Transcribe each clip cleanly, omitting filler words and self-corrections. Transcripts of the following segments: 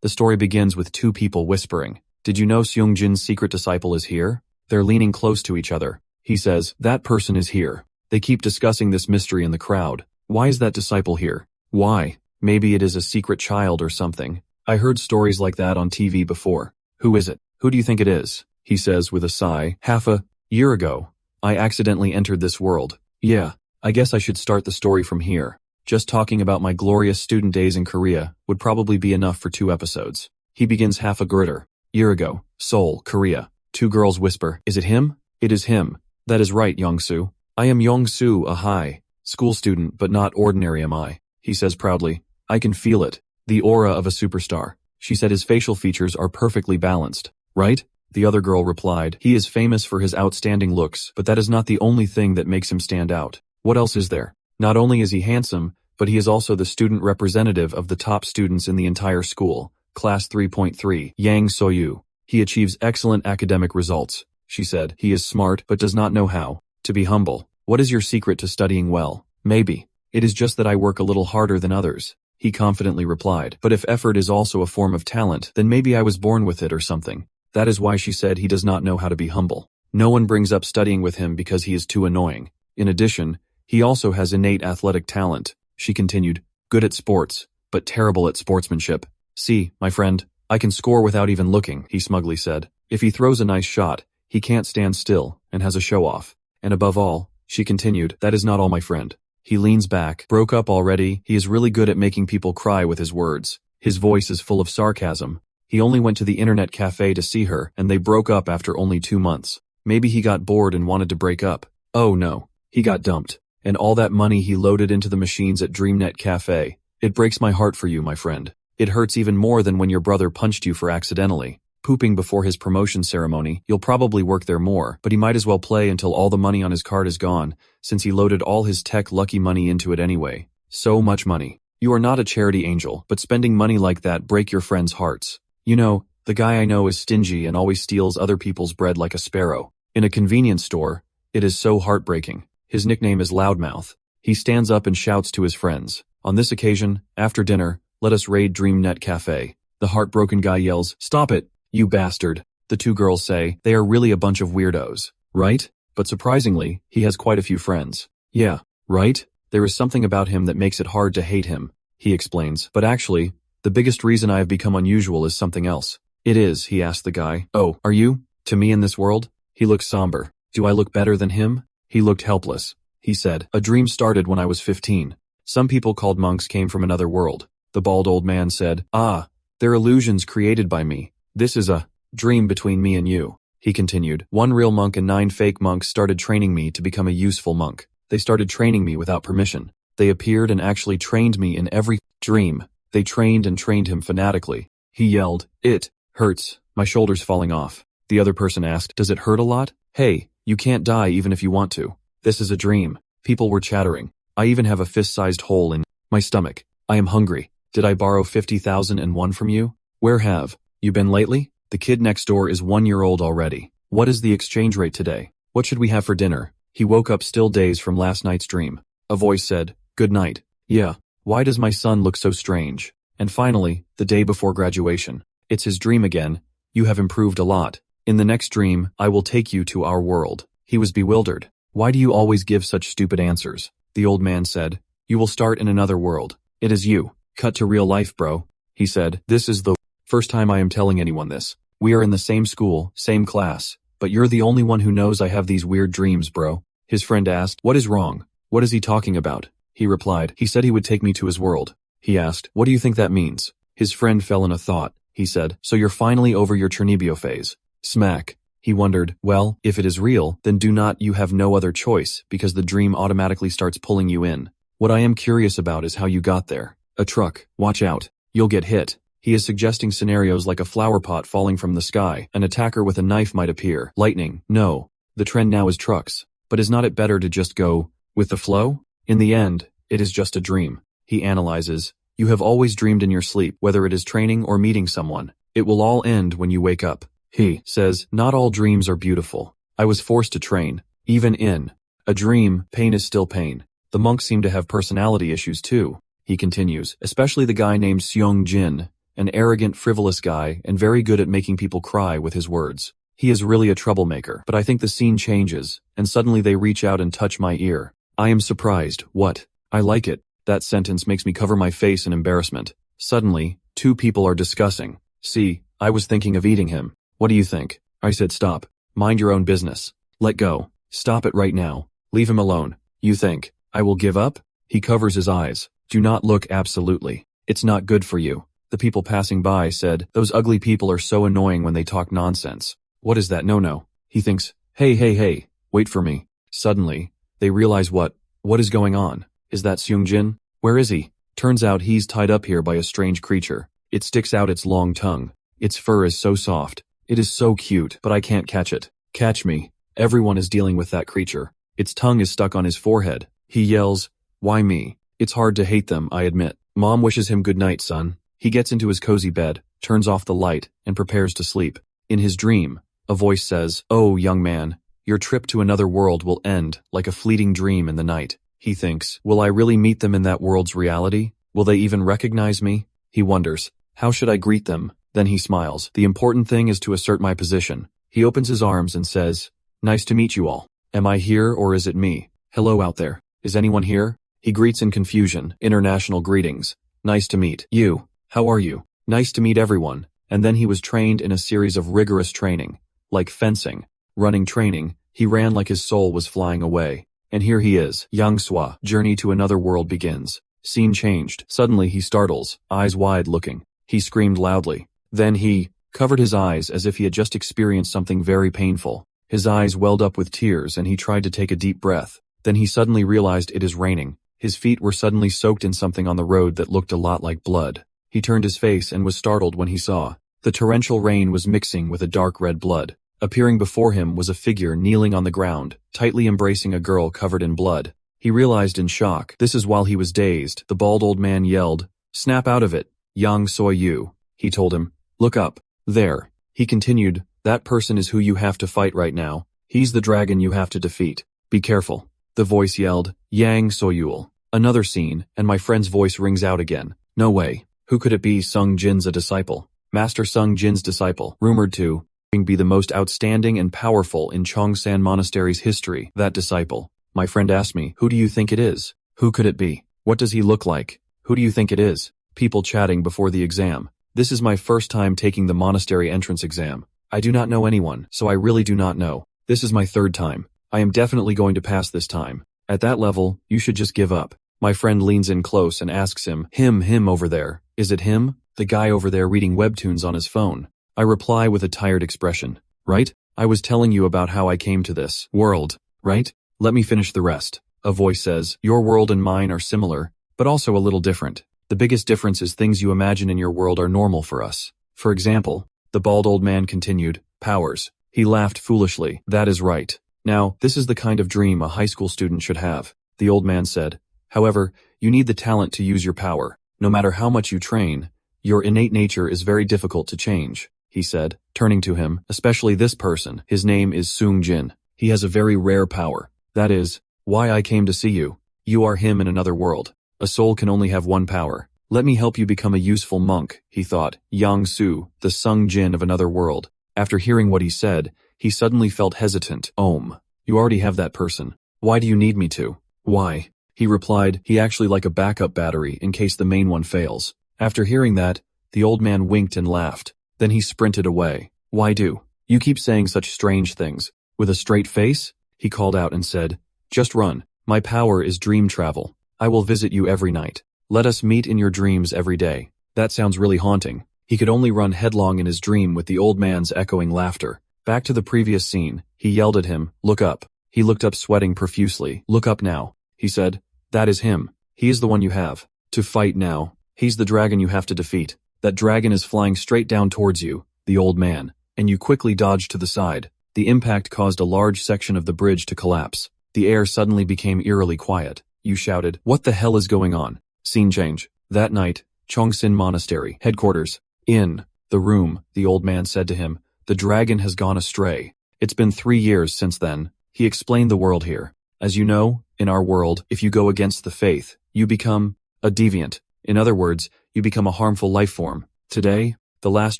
The story begins with two people whispering. Did you know Seung-jin's secret disciple is here? They're leaning close to each other. He says, that person is here. They keep discussing this mystery in the crowd. Why is that disciple here? Why? Maybe it is a secret child or something. I heard stories like that on TV before. Who is it? Who do you think it is? He says with a sigh. Half a year ago, I accidentally entered this world. Yeah, I guess I should start the story from here. Just talking about my glorious student days in Korea would probably be enough for 2 episodes. He begins half a gritter. Year ago, Seoul, Korea. 2 girls whisper, is it him? It is him. That is right, Young-soo. I am Young-soo, a high school student, but not ordinary am I. He says proudly. I can feel it. The aura of a superstar. She said his facial features are perfectly balanced. Right? The other girl replied, he is famous for his outstanding looks, but that is not the only thing that makes him stand out. What else is there? Not only is he handsome, but he is also the student representative of the top students in the entire school. Class 3.3, Yang Soyu. He achieves excellent academic results. She said, he is smart but does not know how to be humble. What is your secret to studying well? Maybe. It is just that I work a little harder than others. He confidently replied, but if effort is also a form of talent, then maybe I was born with it or something. That is why she said he does not know how to be humble. No one brings up studying with him because he is too annoying. In addition, he also has innate athletic talent. She continued, good at sports, but terrible at sportsmanship. See, my friend, I can score without even looking, he smugly said. If he throws a nice shot, he can't stand still and has a show-off. And above all, she continued, that is not all, my friend. He leans back. Broke up already? He is really good at making people cry with his words. His voice is full of sarcasm. He only went to the internet cafe to see her, and they broke up after only 2 months. Maybe he got bored and wanted to break up. Oh no, he got dumped. And all that money he loaded into the machines at DreamNet Cafe. It breaks my heart for you, my friend. It hurts even more than when your brother punched you for accidentally pooping before his promotion ceremony. You'll probably work there more, but he might as well play until all the money on his card is gone, since he loaded all his tech lucky money into it anyway. So much money. You are not a charity angel, but spending money like that break your friends' hearts. You know, the guy I know is stingy and always steals other people's bread like a sparrow. In a convenience store, it is so heartbreaking. His nickname is Loudmouth. He stands up and shouts to his friends. On this occasion, after dinner, let us raid DreamNet Cafe. The heartbroken guy yells, stop it, you bastard. The 2 girls say, they are really a bunch of weirdos, right? But surprisingly, he has quite a few friends. Yeah, right? There is something about him that makes it hard to hate him, he explains. But actually, the biggest reason I have become unusual is something else. It is, he asked the guy. Oh, are you? To me in this world? He looked somber. Do I look better than him? He looked helpless. He said, a dream started when I was 15. Some people called monks came from another world. The bald old man said, ah, they're illusions created by me. This is a dream between me and you. He continued, 1 real monk and 9 fake monks started training me to become a useful monk. They started training me without permission. They appeared and actually trained me in every dream. They trained and trained him fanatically. He yelled, it hurts, my shoulder's falling off. The other person asked, does it hurt a lot? Hey, you can't die even if you want to. This is a dream. People were chattering. I even have a fist-sized hole in my stomach. I am hungry. Did I borrow 50,001 from you? Where have you been lately? The kid next door is 1 year old already. What is the exchange rate today? What should we have for dinner? He woke up still dazed from last night's dream. A voice said, good night. Yeah. Why does my son look so strange? And finally, the day before graduation. It's his dream again. You have improved a lot. In the next dream, I will take you to our world. He was bewildered. Why do you always give such stupid answers? The old man said, you will start in another world. It is you. Cut to real life, bro. He said, this is the first time I am telling anyone this. We are in the same school, same class, but you're the only one who knows I have these weird dreams, bro. His friend asked, what is wrong? What is he talking about? He replied, he said he would take me to his world. He asked, what do you think that means? His friend fell in a thought. He said, so you're finally over your Chernobylio phase. Smack. He wondered, well, if it is real, then you have no other choice, because the dream automatically starts pulling you in. What I am curious about is how you got there. A truck. Watch out. You'll get hit. He is suggesting scenarios like a flower pot falling from the sky, an attacker with a knife might appear, lightning. No. The trend now is trucks. But is not it better to just go with the flow? In the end, it is just a dream. He analyzes. You have always dreamed in your sleep, whether it is training or meeting someone. It will all end when you wake up. He says, not all dreams are beautiful. I was forced to train. Even in a dream, pain is still pain. The monks seem to have personality issues too. He continues, especially the guy named Seung-jin. an arrogant, frivolous guy, and very good at making people cry with his words. He is really a troublemaker, but I think the scene changes, and suddenly they reach out and touch my ear. I am surprised. What? I like it. That sentence makes me cover my face in embarrassment. Suddenly, two people are discussing. See, I was thinking of eating him. What do you think? I said stop. Mind your own business. Let go. Stop it right now. Leave him alone. You think I will give up? He covers his eyes. Do not look absolutely. It's not good for you. The people passing by said, those ugly people are so annoying when they talk nonsense. What is that? No. He thinks, hey, wait for me. Suddenly, they realize what is going on. Is that Seung-jin? Where is he? Turns out he's tied up here by a strange creature. It sticks out its long tongue. Its fur is so soft. It is so cute, but I can't catch it. Catch me. Everyone is dealing with that creature. Its tongue is stuck on his forehead. He yells, why me? It's hard to hate them, I admit. Mom wishes him good night, son. He gets into his cozy bed, turns off the light, and prepares to sleep. In his dream, a voice says, oh, young man, your trip to another world will end like a fleeting dream in the night. He thinks, will I really meet them in that world's reality? Will they even recognize me? He wonders, how should I greet them? Then he smiles. The important thing is to assert my position. He opens his arms and says, nice to meet you all. Am I here or is it me? Hello out there. Is anyone here? He greets in confusion, international greetings. Nice to meet you. How are you? Nice to meet everyone. And then he was trained in a series of rigorous training, like fencing, running training. He ran like his soul was flying away. And here he is. Yang Sua, journey to another world begins. Scene changed. Suddenly he startles, eyes wide looking. He screamed loudly. Then he covered his eyes as if he had just experienced something very painful. His eyes welled up with tears and he tried to take a deep breath. Then he suddenly realized it is raining. His feet were suddenly soaked in something on the road that looked a lot like blood. He turned his face and was startled when he saw the torrential rain was mixing with a dark red blood. Appearing before him was a figure kneeling on the ground, tightly embracing a girl covered in blood. He realized in shock. This is while he was dazed. The bald old man yelled, snap out of it, Yang Soyu. He told him, look up. There. He continued, that person is who you have to fight right now. He's the dragon you have to defeat. Be careful. The voice yelled, Yang Soyul. Another scene, and my friend's voice rings out again. No way. Who could it be? Sung Jin's a disciple. Master Sung Jin's disciple, rumored to be the most outstanding and powerful in Chongsan Monastery's history. That disciple. My friend asked me, who do you think it is? Who could it be? What does he look like? Who do you think it is? People chatting before the exam. This is my first time taking the monastery entrance exam. I do not know anyone, so I really do not know. This is my third time. I am definitely going to pass this time. At that level, you should just give up. My friend leans in close and asks him over there. Is it him? The guy over there reading webtoons on his phone. I reply with a tired expression. Right? I was telling you about how I came to this world, right? Let me finish the rest. A voice says, your world and mine are similar, but also a little different. The biggest difference is things you imagine in your world are normal for us. For example, the bald old man continued, powers. He laughed foolishly. That is right. Now, this is the kind of dream a high school student should have. The old man said. However, you need the talent to use your power. No matter how much you train, your innate nature is very difficult to change, he said, turning to him, especially this person. His name is Seung Jin. He has a very rare power. That is why I came to see you. You are him in another world. A soul can only have one power. Let me help you become a useful monk, he thought. Yang Su, the Seung Jin of another world. After hearing what he said, he suddenly felt hesitant. You already have that person. Why do you need me to? Why? He replied, he actually like a backup battery in case the main one fails. After hearing that, the old man winked and laughed. Then he sprinted away. Why do you keep saying such strange things? With a straight face, he called out and said, just run. My power is dream travel. I will visit you every night. Let us meet in your dreams every day. That sounds really haunting. He could only run headlong in his dream with the old man's echoing laughter. Back to the previous scene, he yelled at him, look up. He looked up sweating profusely. Look up now, he said. That is him. He is the one you have to fight now. He's the dragon you have to defeat. That dragon is flying straight down towards you, the old man, and you quickly dodged to the side. The impact caused a large section of the bridge to collapse. The air suddenly became eerily quiet. You shouted, what the hell is going on? Scene change. That night, Chongsin Monastery, headquarters. In the room, the old man said to him, the dragon has gone astray. It's been 3 years since then. He explained the world here. As you know, in our world, if you go against the faith, you become a deviant. In other words, you become a harmful life form. Today, the last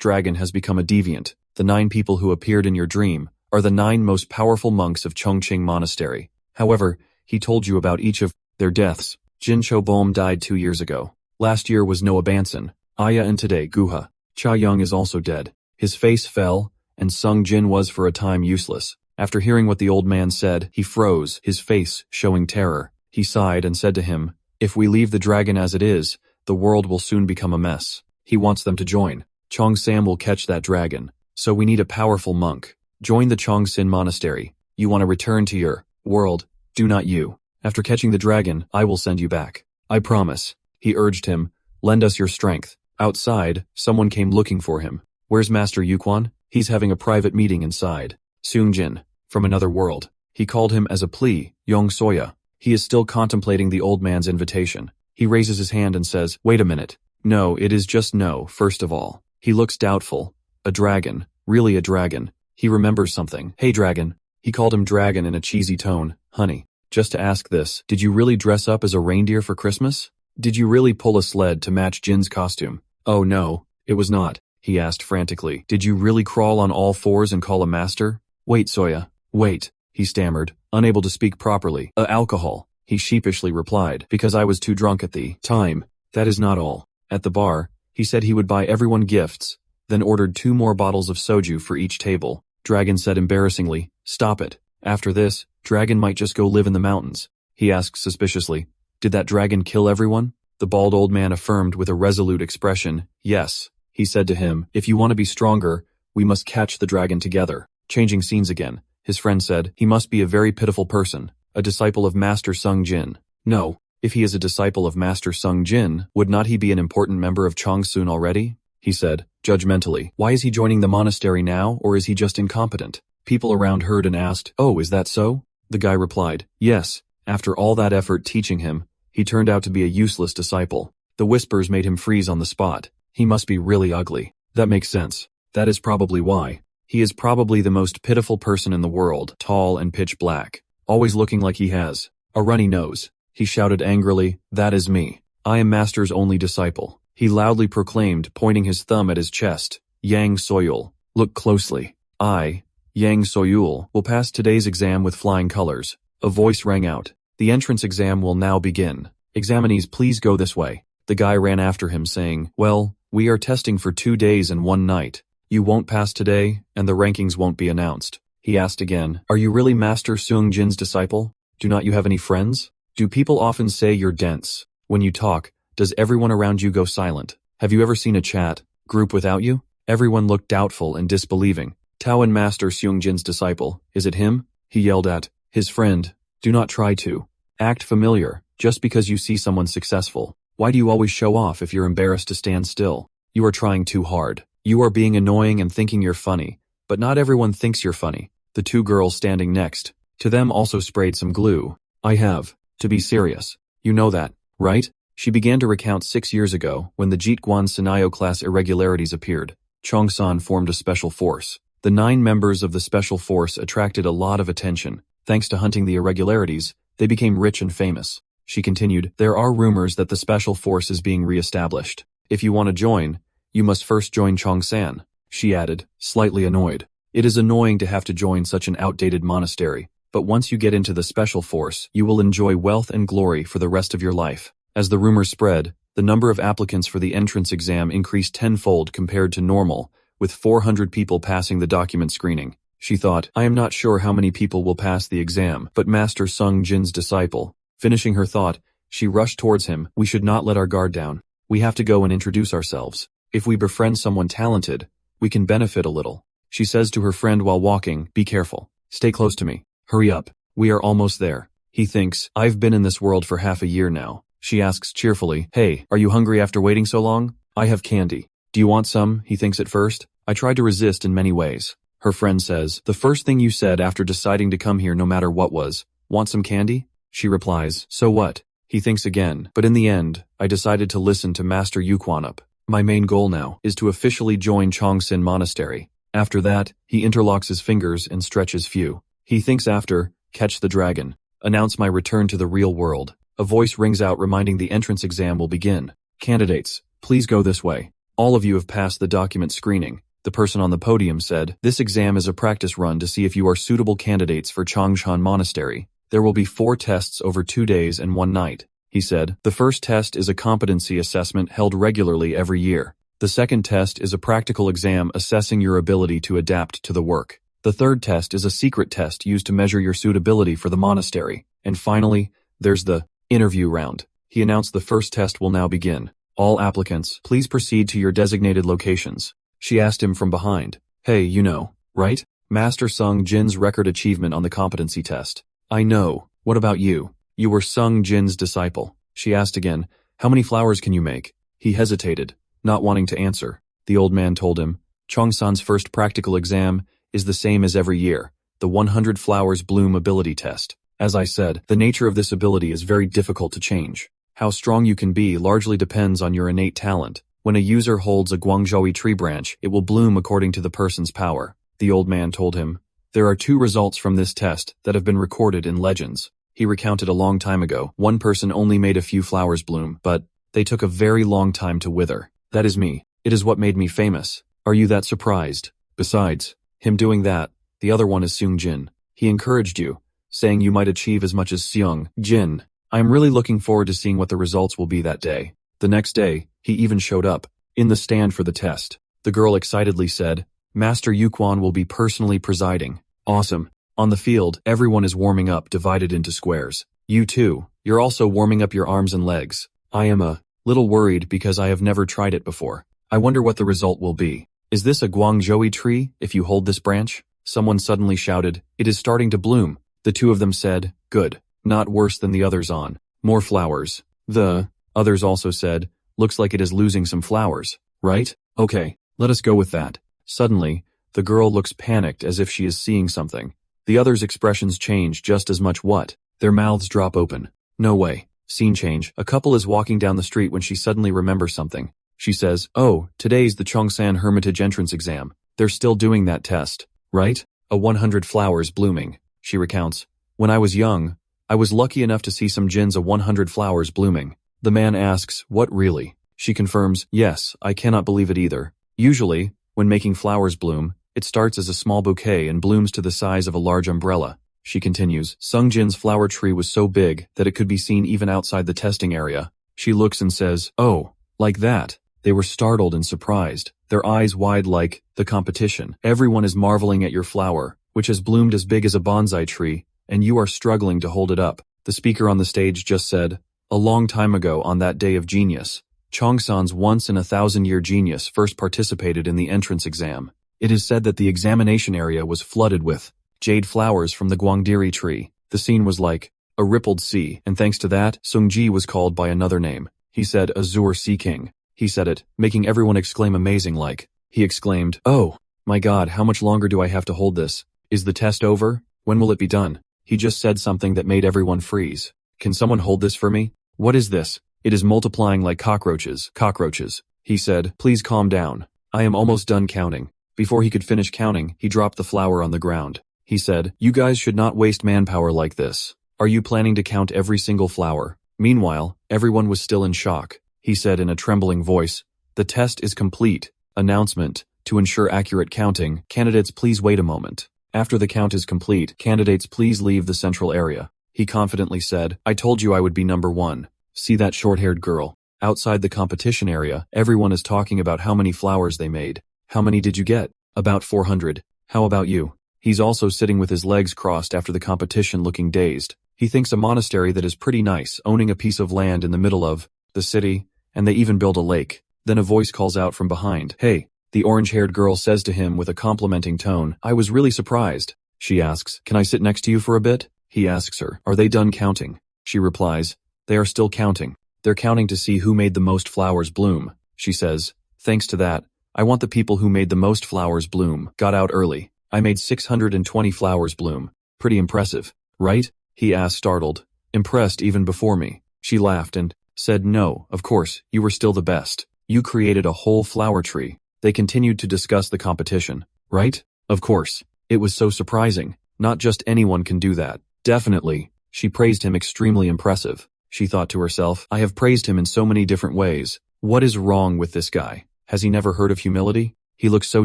dragon has become a deviant. The 9 people who appeared in your dream are the 9 most powerful monks of Chongqing Monastery. However, he told you about each of their deaths. Jin Chobom died 2 years ago. Last year was Noah Banson, Aya, and today Guha. Cha Young is also dead. His face fell, and Sung Jin was for a time useless. After hearing what the old man said, he froze, his face showing terror. He sighed and said to him, "If we leave the dragon as it is, the world will soon become a mess." He wants them to join. Chong Sam will catch that dragon. So we need a powerful monk. Join the Chongsin Monastery. You want to return to your world, do not you? After catching the dragon, I will send you back. I promise. He urged him, lend us your strength. Outside, someone came looking for him. Where's Master Yuquan? He's having a private meeting inside. Seung Jin, from another world. He called him as a plea, Yong Soya. He is still contemplating the old man's invitation. He raises his hand and says, wait a minute. No, it is just no, first of all. He looks doubtful. A dragon, really a dragon. He remembers something. Hey dragon. He called him dragon in a cheesy tone. Honey, just to ask this, did you really dress up as a reindeer for Christmas? Did you really pull a sled to match Jin's costume? Oh no, it was not, he asked frantically. Did you really crawl on all fours and call a master? Wait, Soya, wait, he stammered, unable to speak properly. Alcohol, he sheepishly replied, because I was too drunk at the time. That is not all. At the bar, he said he would buy everyone gifts, then ordered 2 more bottles of soju for each table. Dragon said embarrassingly, stop it. After this, Dragon might just go live in the mountains. He asked suspiciously, did that dragon kill everyone? The bald old man affirmed with a resolute expression, yes. He said to him, if you want to be stronger, we must catch the dragon together. Changing scenes again, his friend said, he must be a very pitiful person, a disciple of Master Sung Jin. No, if he is a disciple of Master Sung Jin, would not he be an important member of Chongsun already? He said, judgmentally. Why is he joining the monastery now, or is he just incompetent? People around heard and asked, oh, is that so? The guy replied, yes. After all that effort teaching him, he turned out to be a useless disciple. The whispers made him freeze on the spot. He must be really ugly. That makes sense. That is probably why. He is probably the most pitiful person in the world, tall and pitch black, always looking like he has a runny nose. He shouted angrily, that is me. I am Master's only disciple. He loudly proclaimed, pointing his thumb at his chest, Yang Soyul, look closely. I, Yang Soyul, will pass today's exam with flying colors. A voice rang out. The entrance exam will now begin. Examinees, please go this way. The guy ran after him saying, well, we are testing for 2 days and 1 night. You won't pass today, and the rankings won't be announced. He asked again, are you really Master Seung Jin's disciple? Do not you have any friends? Do people often say you're dense? When you talk, does everyone around you go silent? Have you ever seen a chat group without you? Everyone looked doubtful and disbelieving. Taoan Master Seung Jin's disciple, is it him? He yelled at his friend. Do not try to act familiar just because you see someone successful. Why do you always show off if you're embarrassed to stand still? You are trying too hard. You are being annoying and thinking you're funny, but not everyone thinks you're funny. The 2 girls standing next to them also sprayed some glue. I have to be serious. You know that, right? She began to recount 6 years ago when the Jitguan Sinayo class irregularities appeared. Chongsan formed a special force. The 9 members of the special force attracted a lot of attention. Thanks to hunting the irregularities, they became rich and famous. She continued, there are rumors that the special force is being re-established. If you want to join, you must first join Chongsan. She added, slightly annoyed. It is annoying to have to join such an outdated monastery, but once you get into the special force, you will enjoy wealth and glory for the rest of your life. As the rumors spread, the number of applicants for the entrance exam increased tenfold compared to normal, with 400 people passing the document screening. She thought, I am not sure how many people will pass the exam, but Master Sung Jin's disciple. Finishing her thought, she rushed towards him. We should not let our guard down. We have to go and introduce ourselves. If we befriend someone talented, we can benefit a little. She says to her friend while walking, be careful. Stay close to me. Hurry up. We are almost there. He thinks, I've been in this world for half a year now. She asks cheerfully, hey, are you hungry after waiting so long? I have candy. Do you want some? He thinks at first. I tried to resist in many ways. Her friend says, the first thing you said after deciding to come here no matter what was, want some candy? She replies, so what? He thinks again, but in the end, I decided to listen to Master Yuquanup. My main goal now is to officially join Chongsin Monastery. After that, he interlocks his fingers and stretches few. He thinks after, catch the dragon. Announce my return to the real world. A voice rings out reminding the entrance exam will begin. Candidates, please go this way. All of you have passed the document screening. The person on the podium said, this exam is a practice run to see if you are suitable candidates for Changshan Monastery. There will be 4 tests over 2 days and 1 night. He said, the first test is a competency assessment held regularly every year. The second test is a practical exam assessing your ability to adapt to the work. The third test is a secret test used to measure your suitability for the monastery. And finally, there's the interview round. He announced the first test will now begin. All applicants, please proceed to your designated locations. She asked him from behind. Hey, you know, right? Master Sung Jin's record achievement on the competency test. I know. What about you? You were Sung Jin's disciple. She asked again, how many flowers can you make? He hesitated, not wanting to answer. The old man told him, Chongsan's first practical exam is the same as every year, the 100 flowers bloom ability test. As I said, the nature of this ability is very difficult to change. How strong you can be largely depends on your innate talent. When a user holds a Guangzhou tree branch, it will bloom according to the person's power. The old man told him, there are 2 results from this test that have been recorded in legends. He recounted a long time ago, one person only made a few flowers bloom, but they took a very long time to wither. That is me. It is what made me famous. Are you that surprised? Besides, him doing that, the other one is Seung Jin. He encouraged you, saying you might achieve as much as Seung Jin. I am really looking forward to seeing what the results will be that day. The next day, he even showed up, in the stand for the test. The girl excitedly said, Master Yuquan will be personally presiding. Awesome. On the field, everyone is warming up divided into squares. You too, you're also warming up your arms and legs. I am a little worried because I have never tried it before. I wonder what the result will be. Is this a Guangzhou tree if you hold this branch? Someone suddenly shouted, it is starting to bloom. The 2 of them said, good. Not worse than the others on. More flowers. The others also said, looks like it is losing some flowers, right? Okay, let us go with that. Suddenly, the girl looks panicked as if she is seeing something. The others' expressions change just as much. What? Their mouths drop open. No way. Scene change. A couple is walking down the street when she suddenly remembers something. She says, oh, today's the Chongsan Hermitage entrance exam. They're still doing that test, right? A 100 flowers blooming. She recounts, when I was young, I was lucky enough to see some jins a 100 flowers blooming. The man asks, what really? She confirms, yes, I cannot believe it either. Usually, when making flowers bloom, it starts as a small bouquet and blooms to the size of a large umbrella. She continues, Sung Jin's flower tree was so big that it could be seen even outside the testing area. She looks and says, oh, like that. They were startled and surprised, their eyes wide like the competition. Everyone is marveling at your flower, which has bloomed as big as a bonsai tree, and you are struggling to hold it up. The speaker on the stage just said, a long time ago on that day of genius, Chongsan's once-in-a-thousand-year genius first participated in the entrance exam. It is said that the examination area was flooded with jade flowers from the guangdiri tree. The scene was like a rippled sea, and thanks to that, Sungji was called by another name. He said Azure Sea King. He said it, making everyone exclaim amazing like. He exclaimed, oh, my god, how much longer do I have to hold this? Is the test over? When will it be done? He just said something that made everyone freeze. Can someone hold this for me? What is this? It is multiplying like cockroaches. Cockroaches. He said, please calm down. I am almost done counting. Before he could finish counting, he dropped the flower on the ground. He said, you guys should not waste manpower like this. Are you planning to count every single flower? Meanwhile, everyone was still in shock. He said in a trembling voice, the test is complete. Announcement. To ensure accurate counting, candidates please wait a moment. After the count is complete, candidates please leave the central area. He confidently said, I told you I would be number 1. See that short-haired girl? Outside the competition area, everyone is talking about how many flowers they made. How many did you get? About 400. How about you? He's also sitting with his legs crossed after the competition looking dazed. He thinks a monastery that is pretty nice, owning a piece of land in the middle of the city, and they even build a lake. Then a voice calls out from behind, hey. The orange-haired girl says to him with a complimenting tone, I was really surprised. She asks, can I sit next to you for a bit? He asks her, are they done counting? She replies, they are still counting. They're counting to see who made the most flowers bloom. She says, thanks to that, I want the people who made the most flowers bloom got out early. I made 620 flowers bloom. Pretty impressive, right? He asked startled. Impressed even before me. She laughed and said, no, of course, you were still the best. You created a whole flower tree. They continued to discuss the competition, right? Of course. It was so surprising. Not just anyone can do that. Definitely. She praised him extremely impressive. She thought to herself, I have praised him in so many different ways. What is wrong with this guy? Has he never heard of humility? He looks so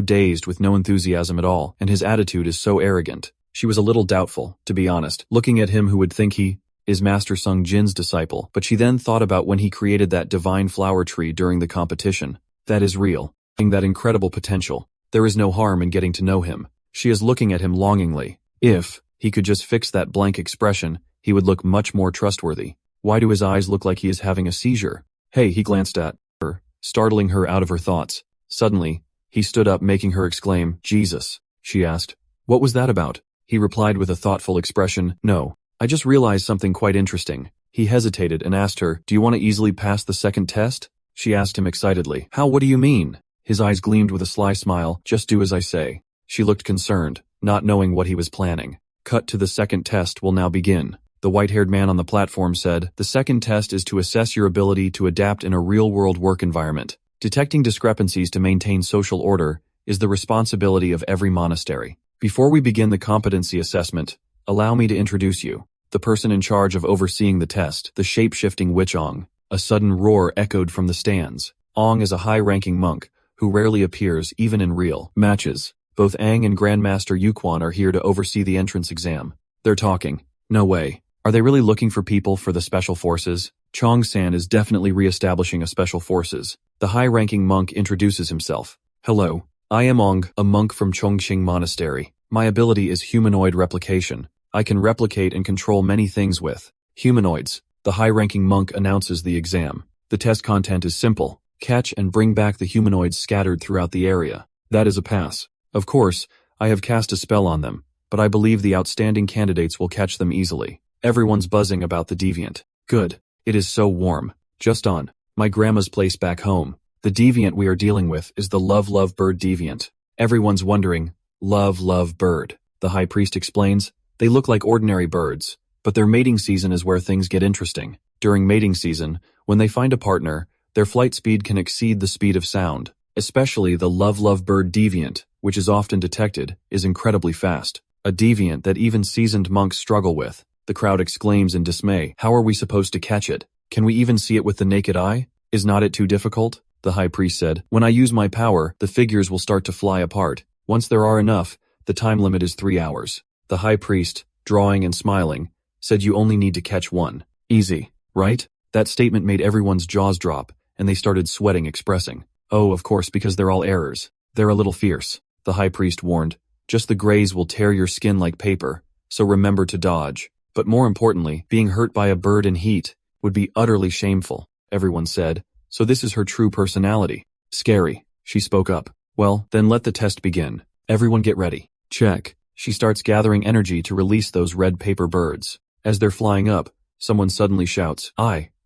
dazed with no enthusiasm at all, and his attitude is so arrogant. She was a little doubtful, to be honest, looking at him who would think he is Master Sung Jin's disciple, but she then thought about when he created that divine flower tree during the competition. That is real. That incredible potential. There is no harm in getting to know him. She is looking at him longingly. If he could just fix that blank expression, he would look much more trustworthy. Why do his eyes look like he is having a seizure? Hey, he glanced at her, startling her out of her thoughts. Suddenly, he stood up, making her exclaim, "Jesus," she asked. "What was that about?" He replied with a thoughtful expression, "No, I just realized something quite interesting." He hesitated and asked her, "Do you want to easily pass the second test?" She asked him excitedly, "How, what do you mean?" His eyes gleamed with a sly smile, "Just do as I say." She looked concerned, not knowing what he was planning. Cut to the second test will now begin. The white-haired man on the platform said, "The second test is to assess your ability to adapt in a real-world work environment. Detecting discrepancies to maintain social order is the responsibility of every monastery. Before we begin the competency assessment, allow me to introduce you. The person in charge of overseeing the test, the shape-shifting witch Ong." A sudden roar echoed from the stands. Ong is a high-ranking monk, who rarely appears even in real matches. Both Aang and Grandmaster Yuquan are here to oversee the entrance exam. They're talking. No way. Are they really looking for people for the special forces? Chong-san is definitely re-establishing a special forces. The high-ranking monk introduces himself. "Hello. I am Ong, a monk from Chongqing Monastery. My ability is humanoid replication. I can replicate and control many things with humanoids." The high-ranking monk announces the exam. The test content is simple. Catch and bring back the humanoids scattered throughout the area. That is a pass. Of course, I have cast a spell on them, but I believe the outstanding candidates will catch them easily. Everyone's buzzing about the deviant. Good. It is so warm. Just on my grandma's place back home. The deviant we are dealing with is the love bird deviant. Everyone's wondering, love bird. The high priest explains, they look like ordinary birds, but their mating season is where things get interesting. During mating season, when they find a partner, their flight speed can exceed the speed of sound. Especially the love bird deviant, which is often detected, is incredibly fast. A deviant that even seasoned monks struggle with. The crowd exclaims in dismay, "How are we supposed to catch it? Can we even see it with the naked eye? Is not it too difficult?" The high priest said, "When I use my power, the figures will start to fly apart. Once there are enough, the time limit is 3 hours. The high priest, drawing and smiling, said you only need to catch one. Easy, right? That statement made everyone's jaws drop, and they started sweating, expressing, "Oh, of course, because they're all errors. They're a little fierce." The high priest warned, "Just the grays will tear your skin like paper, so remember to dodge." But more importantly, being hurt by a bird in heat would be utterly shameful, everyone said. So this is her true personality. Scary, she spoke up. "Well, then let the test begin. Everyone get ready." Check. She starts gathering energy to release those red paper birds. As they're flying up, someone suddenly shouts,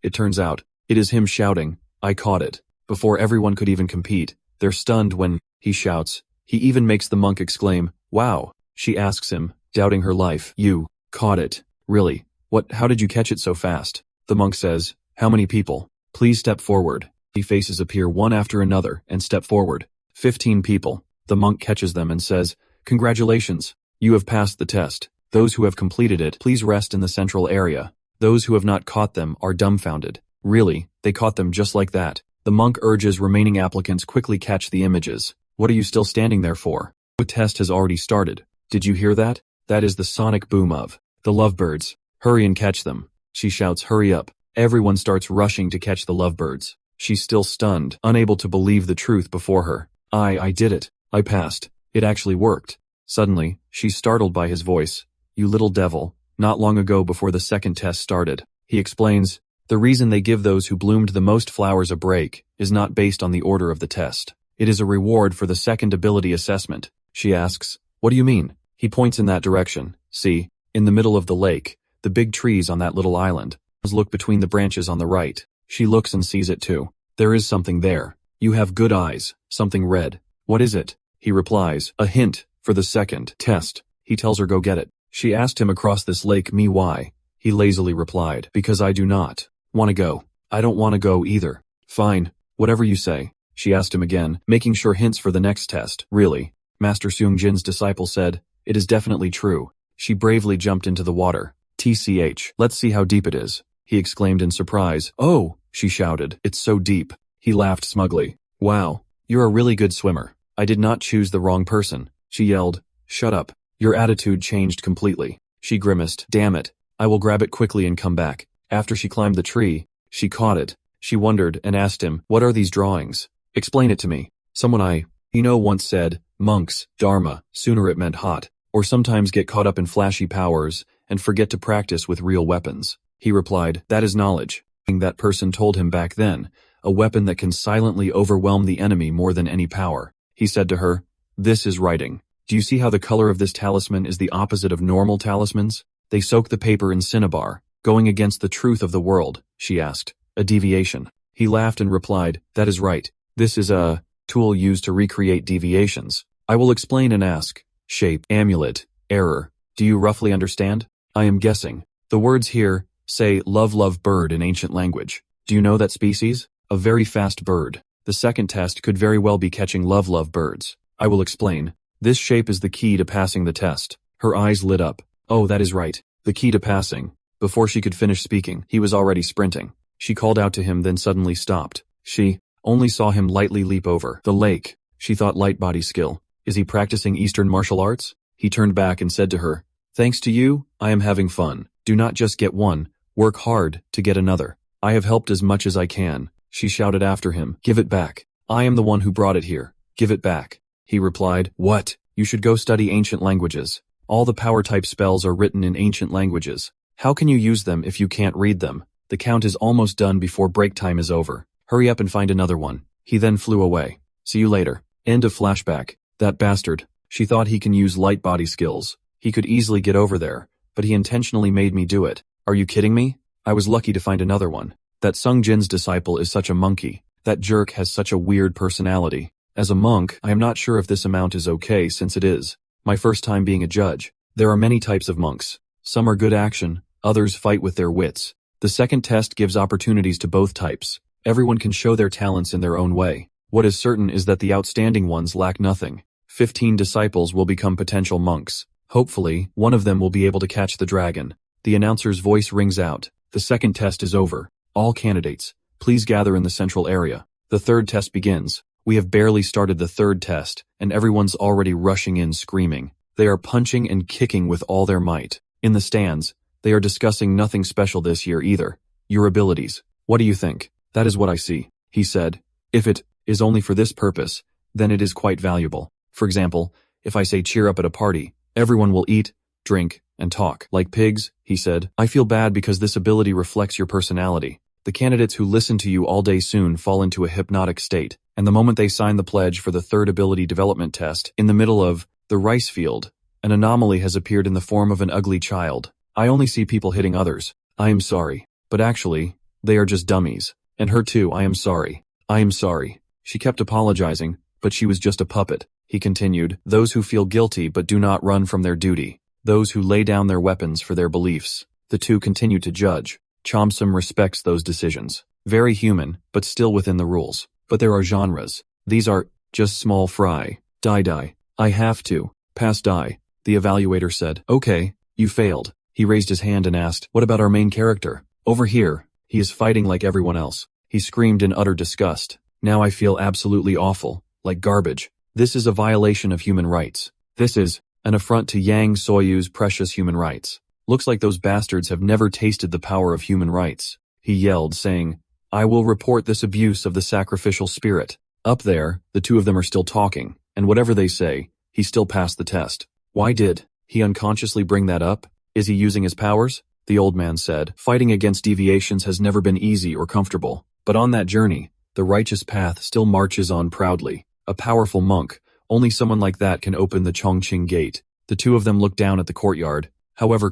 It turns out, it is him shouting, "I caught it." Before everyone could even compete, they're stunned when he shouts. He even makes the monk exclaim, "Wow." She asks him, doubting her life, "You caught it? Really? What? How did you catch it so fast?" The monk says, "How many people? Please step forward." The faces appear one after another and step forward. 15 people. The monk catches them and says, "Congratulations. You have passed the test. Those who have completed it, please rest in the central area. Those who have not caught them are dumbfounded." Really, they caught them just like that. The monk urges remaining applicants quickly catch the images. "What are you still standing there for? The test has already started. Did you hear that? That is the sonic boom of the lovebirds. Hurry and catch them." She shouts, "Hurry up." Everyone starts rushing to catch the lovebirds. She's still stunned, unable to believe the truth before her. I did it. I passed. It actually worked." Suddenly, she's startled by his voice. "You little devil." Not long ago before the second test started, he explains, the reason they give those who bloomed the most flowers a break is not based on the order of the test. It is a reward for the second ability assessment. She asks, "What do you mean?" He points in that direction. "See, in the middle of the lake, the big trees on that little island. Look between the branches on the right." She looks and sees it too. There is something there. "You have good eyes, something red." "What is it?" He replies, "A hint for the second test." He tells her go get it. She asked him across this lake me why. He lazily replied, "Because I do not want to go." "I don't want to go either." "Fine, whatever you say." She asked him again, making sure hints for the next test. "Really?" Master Seung Jin's disciple said, "It is definitely true." She bravely jumped into the water. "TCH, let's see how deep it is," he exclaimed in surprise. "Oh," she shouted, "it's so deep." He laughed smugly. "Wow, You're a really good swimmer. I did not choose the wrong person. She yelled. Shut up. Your attitude changed completely. She grimaced. Damn it. I will grab it quickly and come back. After she climbed the tree, she caught it. She wondered and asked him, what are these drawings? Explain it to me. Someone once said, monks, dharma, sooner it meant hot, or sometimes get caught up in flashy powers and forget to practice with real weapons. He replied, that is knowledge. That person told him back then, a weapon that can silently overwhelm the enemy more than any power. He said to her, this is writing. Do you see how the color of this talisman is the opposite of normal talismans? They soak the paper in cinnabar, going against the truth of the world, she asked. A deviation. He laughed and replied, that is right. This is a tool used to recreate deviations. I will explain and ask. Shape, amulet, error. Do you roughly understand? I am guessing. The words here say love bird in ancient language. Do you know that species? A very fast bird. The second test could very well be catching love birds. I will explain. This shape is the key to passing the test. Her eyes lit up. Oh, that is right. The key to passing. Before she could finish speaking, he was already sprinting. She called out to him, then suddenly stopped. She only saw him lightly leap over the lake. She thought light body skill. Is he practicing Eastern martial arts? He turned back and said to her, thanks to you, I am having fun. Do not just get one, work hard to get another. I have helped as much as I can. She shouted after him, give it back. I am the one who brought it here. Give it back. He replied, what? You should go study ancient languages. All the power type spells are written in ancient languages. How can you use them if you can't read them? The count is almost done before break time is over. Hurry up and find another one. He then flew away. See you later. End of flashback. That bastard. She thought he can use light body skills. He could easily get over there, but he intentionally made me do it. Are you kidding me? I was lucky to find another one. That Sung Jin's disciple is such a monkey. That jerk has such a weird personality. As a monk, I am not sure if this amount is okay since it is my first time being a judge. There are many types of monks. Some are good action, others fight with their wits. The second test gives opportunities to both types. Everyone can show their talents in their own way. What is certain is that the outstanding ones lack nothing. 15 disciples will become potential monks. Hopefully, one of them will be able to catch the dragon. The announcer's voice rings out. The second test is over. All candidates, please gather in the central area. The third test begins. We have barely started the third test, and everyone's already rushing in screaming. They are punching and kicking with all their might. In the stands, they are discussing nothing special this year either. Your abilities. What do you think? That is what I see, he said. If it is only for this purpose, then it is quite valuable. For example, if I say cheer up at a party, everyone will eat, drink, and talk. Like pigs, he said. I feel bad because this ability reflects your personality. The candidates who listen to you all day soon fall into a hypnotic state, and the moment they sign the pledge for the third ability development test, in the middle of the rice field, an anomaly has appeared in the form of an ugly child. I only see people hitting others. I am sorry. But actually, they are just dummies. And her too, I am sorry. I am sorry. She kept apologizing, but she was just a puppet. He continued, those who feel guilty but do not run from their duty. Those who lay down their weapons for their beliefs. The two continued to judge. Chomsum respects those decisions. Very human, but still within the rules. But there are genres. These are just small fry. Die. I have to pass die. The evaluator said, okay, you failed. He raised his hand and asked, what about our main character? Over here. He is fighting like everyone else. He screamed in utter disgust. Now I feel absolutely awful, like garbage. This is a violation of human rights. This is an affront to Yang Soyu's precious human rights. Looks like those bastards have never tasted the power of human rights. He yelled, saying, I will report this abuse of the sacrificial spirit. Up there, the two of them are still talking, and whatever they say, he still passed the test. Why did he unconsciously bring that up? Is he using his powers? The old man said, fighting against deviations has never been easy or comfortable, but on that journey, the righteous path still marches on proudly. A powerful monk, only someone like that can open the Chongqing gate. The two of them look down at the courtyard. However,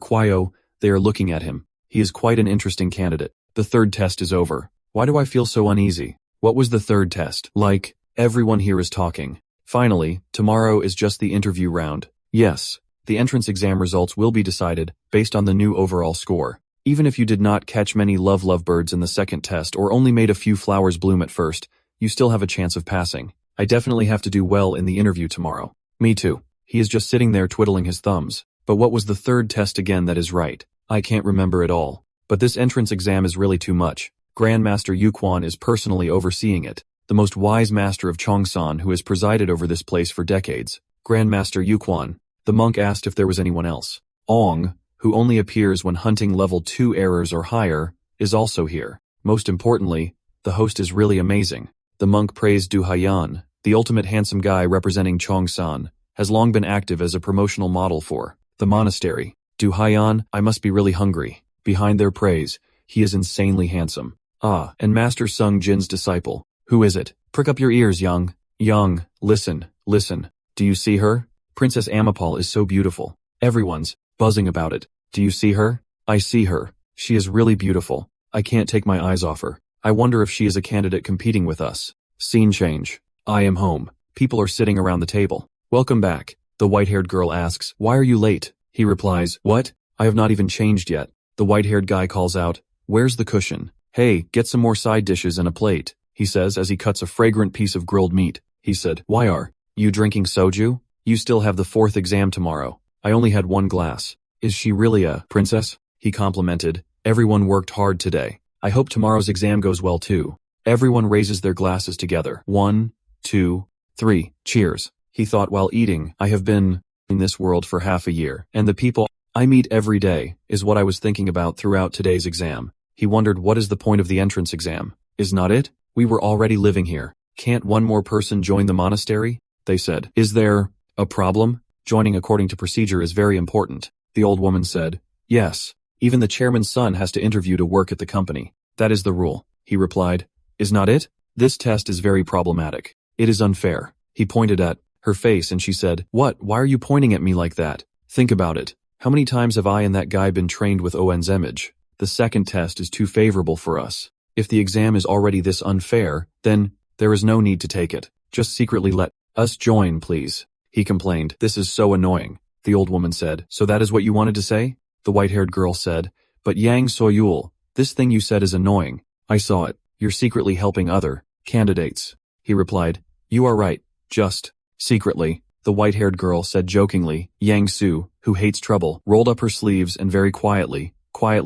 they are looking at him. He is quite an interesting candidate. The third test is over. Why do I feel so uneasy? What was the third test like? Everyone here is talking. Finally, tomorrow is just the interview round. Yes, the entrance exam results will be decided based on the new overall score. Even if you did not catch many lovebirds in the second test or only made a few flowers bloom at first, you still have a chance of passing. I definitely have to do well in the interview tomorrow. Me too. He is just sitting there twiddling his thumbs. But what was the third test again that is right? I can't remember it all. But this entrance exam is really too much. Grandmaster Yuquan is personally overseeing it. the most wise master of Chongsan who has presided over this place for decades. Grandmaster Yuquan. The monk asked if there was anyone else. Ong, who only appears when hunting level 2 errors or higher, is also here. Most importantly, the host is really amazing. The monk praised Du Haiyan, the ultimate handsome guy representing Chongsan, has long been active as a promotional model for the monastery. Du Haiyan, I must be really hungry. Behind their praise, he is insanely handsome. Ah, and Master Sung Jin's disciple. Who is it? Prick up your ears, Young. Young, listen. Do you see her? Princess Amapal is so beautiful. Everyone's buzzing about it. Do you see her? I see her. She is really beautiful. I can't take my eyes off her. I wonder if she is a candidate competing with us. Scene change. I am home. People are sitting around the table. Welcome back. The white-haired girl asks, why are you late? He replies, what? I have not even changed yet. The white-haired guy calls out, where's the cushion? Hey, get some more side dishes and a plate, he says as he cuts a fragrant piece of grilled meat. He said, why are you drinking soju? You still have the 4th exam tomorrow. I only had 1 glass. Is she really a princess? He complimented. Everyone worked hard today. I hope tomorrow's exam goes well too. Everyone raises their glasses together. 1, 2, 3. Cheers. He thought while eating, I have been in this world for half a year, and the people I meet every day is what I was thinking about throughout today's exam. He wondered what is the point of the entrance exam? Is not it? We were already living here. Can't one more person join the monastery? They said. Is there a problem? Joining according to procedure is very important. The old woman said. Yes. Even the chairman's son has to interview to work at the company. That is the rule. He replied. Is not it? This test is very problematic. It is unfair. He pointed at her face and she said, what? Why are you pointing at me like that? Think about it. How many times have I and that guy been trained with Owen's image? The second test is too favorable for us. If the exam is already this unfair, then there is no need to take it. Just secretly let us join, please. He complained. This is so annoying. The old woman said. So that is what you wanted to say? The white-haired girl said. But Yang Soyul, this thing you said is annoying. I saw it. You're secretly helping other candidates. He replied. You are right. Just secretly. The white-haired girl said jokingly. Yang Su, who hates trouble, rolled up her sleeves and very quietly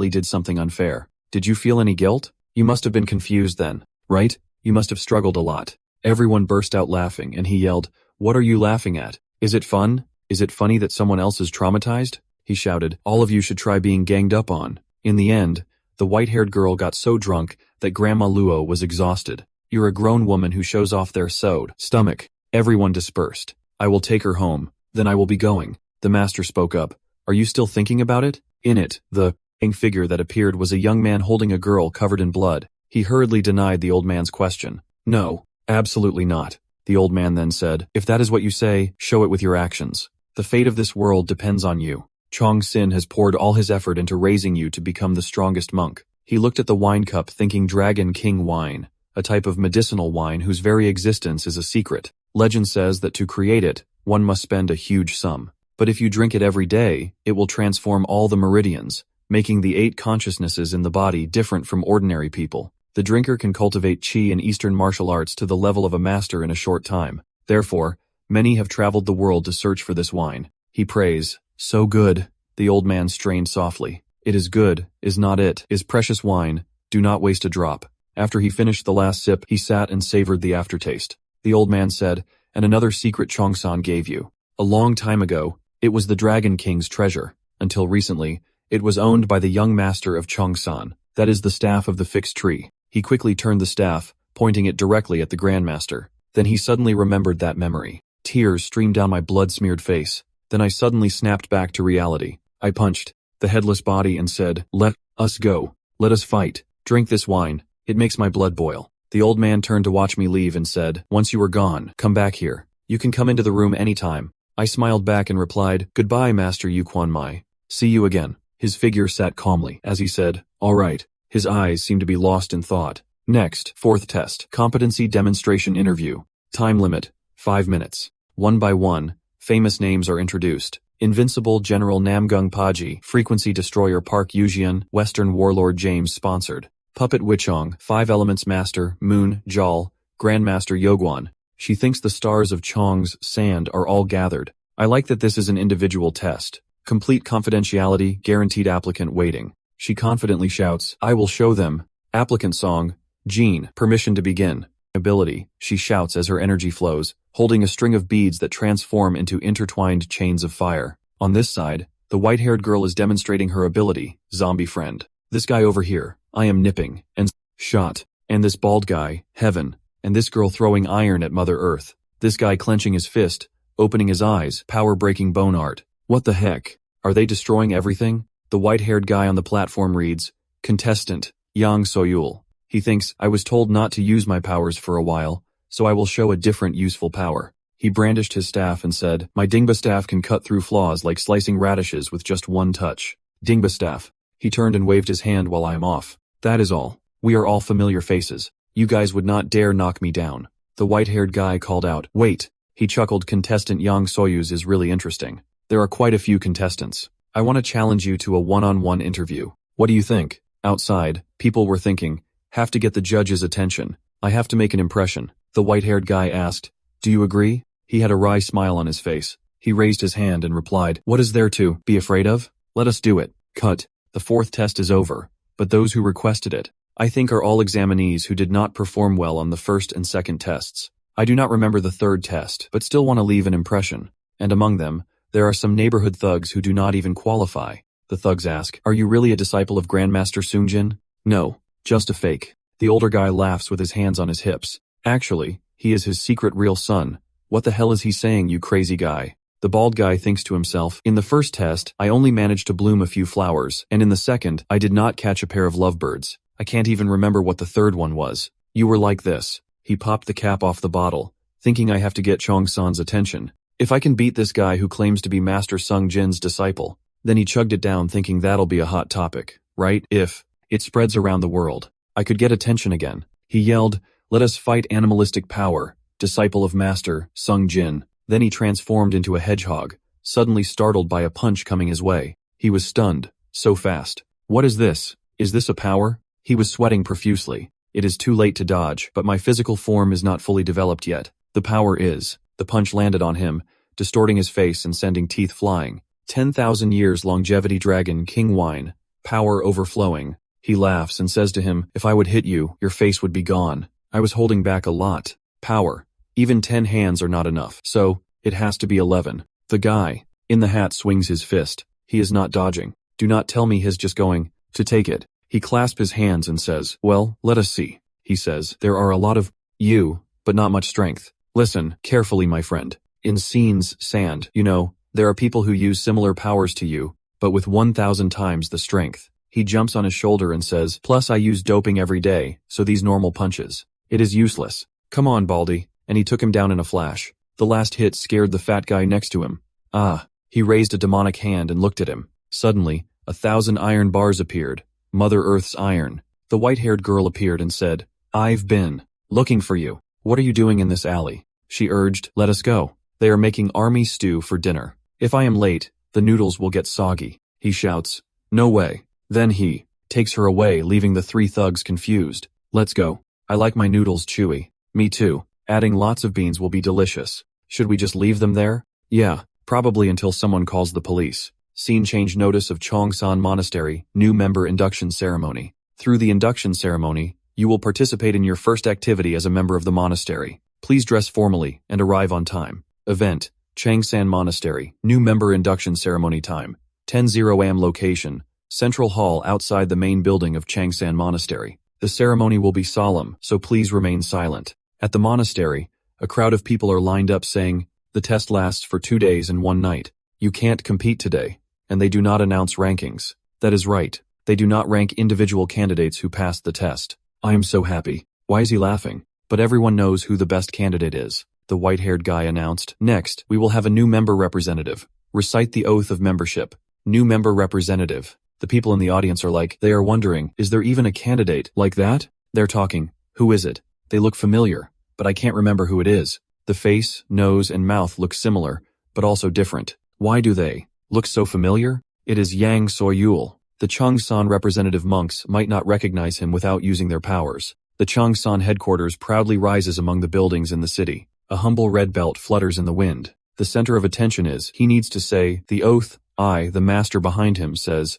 did something unfair. Did you feel any guilt? You must have been confused then, right? You must have struggled a lot. Everyone burst out laughing and he yelled, what are you laughing at? Is it fun? Is it funny that someone else is traumatized? He shouted, all of you should try being ganged up on. In the end, the white-haired girl got so drunk that Grandma Luo was exhausted. You're a grown woman who shows off their sewed stomach. Everyone dispersed. I will take her home, then I will be going. The master spoke up. Are you still thinking about it? In it, the figure that appeared was a young man holding a girl covered in blood. He hurriedly denied the old man's question. No, absolutely not. The old man then said, if that is what you say, show it with your actions. The fate of this world depends on you. Chong Sin has poured all his effort into raising you to become the strongest monk. He looked at the wine cup thinking Dragon King wine, a type of medicinal wine whose very existence is a secret. Legend says that to create it, one must spend a huge sum. But if you drink it every day, it will transform all the meridians, making the 8 consciousnesses in the body different from ordinary people. The drinker can cultivate qi and Eastern martial arts to the level of a master in a short time. Therefore, many have traveled the world to search for this wine. He prays, so good. The old man strained softly. It is good, is not it, is precious wine, do not waste a drop. After he finished the last sip, he sat and savored the aftertaste. The old man said, and another secret Chongsan gave you. A long time ago, it was the Dragon King's treasure. Until recently, it was owned by the young master of Chongsan. That is the staff of the fixed tree. He quickly turned the staff, pointing it directly at the Grandmaster. Then he suddenly remembered that memory. Tears streamed down my blood-smeared face. Then I suddenly snapped back to reality. I punched the headless body and said, let us go. Let us fight. Drink this wine. It makes my blood boil. The old man turned to watch me leave and said, once you are gone, come back here. You can come into the room anytime. I smiled back and replied, goodbye, Master Yuquan Mai. See you again. His figure sat calmly as he said, all right. His eyes seemed to be lost in thought. Next, 4th test, competency demonstration interview. Time limit, 5 minutes. One by one, famous names are introduced. Invincible General Namgung Paji, Frequency Destroyer Park Yujian, Western Warlord James sponsored. Puppet Wichong, 5 Elements Master, Moon, Jal, Grandmaster Yoguan. She thinks the stars of Chong's sand are all gathered. I like that this is an individual test. Complete confidentiality, guaranteed applicant waiting. She confidently shouts, I will show them. Applicant song, Jean, permission to begin. ability, she shouts as her energy flows, holding a string of beads that transform into intertwined chains of fire. On this side, the white-haired girl is demonstrating her ability, zombie friend. This guy over here, I am nipping, and shot. And this bald guy, heaven. And this girl throwing iron at Mother Earth. This guy clenching his fist, opening his eyes, power-breaking bone art. What the heck? Are they destroying everything? The white-haired guy on the platform reads, Contestant, Yang Soyul. He thinks, I was told not to use my powers for a while, so I will show a different useful power. He brandished his staff and said, my Dingba staff can cut through flaws like slicing radishes with just one touch. Dingba staff. He turned and waved his hand while I am off. That is all. We are all familiar faces. You guys would not dare knock me down. The white-haired guy called out, wait. He chuckled, Contestant Yang Soyuz is really interesting. There are quite a few contestants. I want to challenge you to a one-on-one interview. What do you think? Outside, people were thinking, have to get the judge's attention. I have to make an impression. The white-haired guy asked, do you agree? He had a wry smile on his face. He raised his hand and replied, what is there to be afraid of? Let us do it. Cut. The fourth test is over, but those who requested it, I think are all examinees who did not perform well on the first and second tests. I do not remember the third test, but still want to leave an impression. And among them, there are some neighborhood thugs who do not even qualify. The thugs ask, are you really a disciple of Grandmaster Sungjin? No, just a fake. The older guy laughs with his hands on his hips. Actually, he is his secret real son. What the hell is he saying, you crazy guy? The bald guy thinks to himself, in the first test, I only managed to bloom a few flowers, and in the second, I did not catch a pair of lovebirds. I can't even remember what the third one was. You were like this. He popped the cap off the bottle, thinking I have to get Chong-san's attention. If I can beat this guy who claims to be Master Sung Jin's disciple, then he chugged it down thinking that'll be a hot topic, right? If it spreads around the world, I could get attention again. He yelled, let us fight animalistic power, disciple of Master Sung Jin. Then he transformed into a hedgehog, suddenly startled by a punch coming his way. He was stunned, so fast. What is this? Is this a power? He was sweating profusely. It is too late to dodge, but my physical form is not fully developed yet. The power is. The punch landed on him, distorting his face and sending teeth flying. 10,000 years longevity dragon king wine. Power overflowing. He laughs and says to him, if I would hit you, your face would be gone. I was holding back a lot. Power. Even 10 hands are not enough, so it has to be 11. The guy in the hat swings his fist. He is not dodging. Do not tell me he's just going to take it. He clasps his hands and says, well, let us see. He says, there are a lot of you, but not much strength. Listen carefully, my friend. In scenes, sand, you know, there are people who use similar powers to you, but with 1,000 times the strength. He jumps on his shoulder and says, plus I use doping every day, so these normal punches. It is useless. Come on, Baldy. And he took him down in a flash. The last hit scared the fat guy next to him. Ah. He raised a demonic hand and looked at him. Suddenly, 1,000 iron bars appeared. Mother Earth's iron. The white-haired girl appeared and said, I've been looking for you. What are you doing in this alley? She urged, let us go. They are making army stew for dinner. If I am late, the noodles will get soggy. He shouts, no way. Then he takes her away, leaving the three thugs confused. Let's go. I like my noodles chewy. Me too. Adding lots of beans will be delicious. Should we just leave them there? Yeah, probably until someone calls the police. Scene change notice of Chong-san Monastery, new member induction ceremony. Through the induction ceremony, you will participate in your first activity as a member of the monastery. Please dress formally and arrive on time. Event, Changsan Monastery, new member induction ceremony time. 10:00 am location, Central Hall outside the main building of Changsan Monastery. The ceremony will be solemn, so please remain silent. At the monastery, a crowd of people are lined up saying, the test lasts for 2 days and 1 night. You can't compete today. And they do not announce rankings. That is right. They do not rank individual candidates who passed the test. I am so happy. Why is he laughing? But everyone knows who the best candidate is. The white-haired guy announced. Next, we will have a new member representative. Recite the oath of membership. New member representative. The people in the audience are like, they are wondering, is there even a candidate like that? They're talking. Who is it? They look familiar, but I can't remember who it is. The face, nose, and mouth look similar, but also different. Why do they look so familiar? It is Yang Soyul. The Chong-san representative monks might not recognize him without using their powers. The Chong-san headquarters proudly rises among the buildings in the city. A humble red belt flutters in the wind. The center of attention is, he needs to say, the oath. The master behind him says,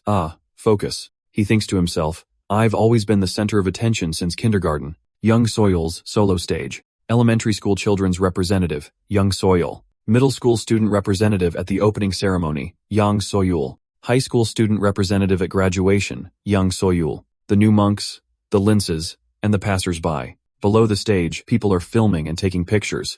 focus. He thinks to himself, I've always been the center of attention since kindergarten. Young Soil's solo stage. Elementary school children's representative, Young Soil. Middle school student representative at the opening ceremony, Young Soyul. High school student representative at graduation, Young Soyul. The new monks, the linces, and the passers-by. Below the stage, people are filming and taking pictures.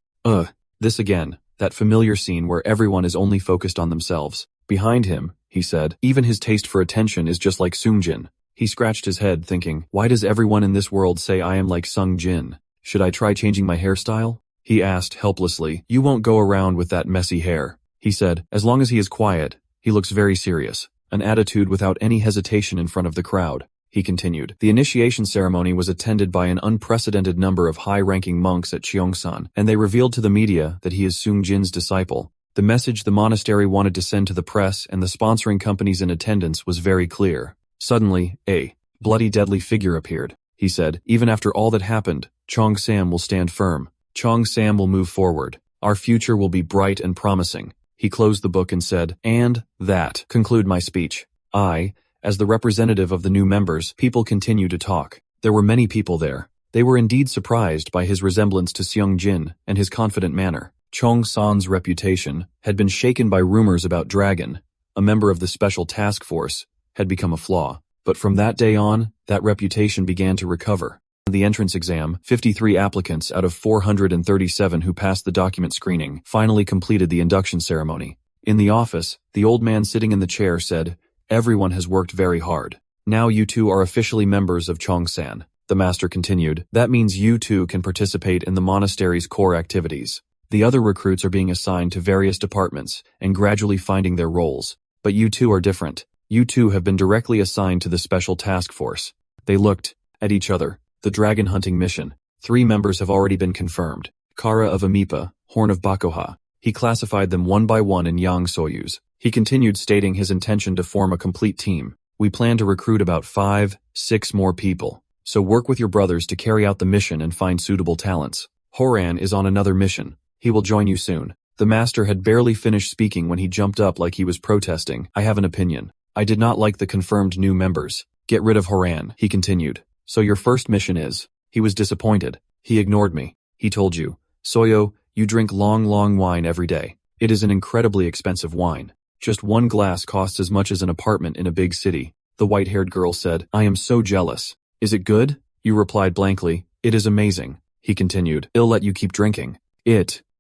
This again, that familiar scene where everyone is only focused on themselves. Behind him, he said, even his taste for attention is just like Seung-jin. He scratched his head thinking, why does everyone in this world say I am like Seung-jin? Should I try changing my hairstyle? He asked helplessly. You won't go around with that messy hair, he said. As long as he is quiet, he looks very serious. An attitude without any hesitation in front of the crowd. He continued. The initiation ceremony was attended by an unprecedented number of high-ranking monks at Cheongsan, and they revealed to the media that he is Seung-jin's disciple. The message the monastery wanted to send to the press and the sponsoring companies in attendance was very clear. Suddenly, a bloody deadly figure appeared. He said, even after all that happened, Cheongsam will stand firm. Cheongsam will move forward. Our future will be bright and promising. He closed the book and said, and that conclude my speech. As the representative of the new members, people continue to talk. There were many people there. They were indeed surprised by his resemblance to Seung-jin and his confident manner. Cheongsan's reputation had been shaken by rumors about Dragon, a member of the special task force, had become a flaw. But from that day on, that reputation began to recover. In the entrance exam, 53 applicants out of 437 who passed the document screening finally completed the induction ceremony. In the office, the old man sitting in the chair said, everyone has worked very hard. Now you two are officially members of Cheongsan. The master continued, that means you two can participate in the monastery's core activities. The other recruits are being assigned to various departments and gradually finding their roles. But you two are different. You two have been directly assigned to the special task force. They looked at each other. The dragon hunting mission. 3 members have already been confirmed. Kara of Amipa, Horn of Bakoha. He classified them one by one in Yang Soyuz. He continued stating his intention to form a complete team. We plan to recruit about 5-6 more people. So work with your brothers to carry out the mission and find suitable talents. Horan is on another mission. He will join you soon. The master had barely finished speaking when he jumped up like he was protesting. I have an opinion. I did not like the confirmed new members. Get rid of Horan, he continued. So your first mission is? He was disappointed. He ignored me. He told you, Soyo, you drink long wine every day. It is an incredibly expensive wine. Just one glass costs as much as an apartment in a big city. The white-haired girl said, I am so jealous. Is it good? You replied blankly, it is amazing. He continued, I'll let you keep drinking.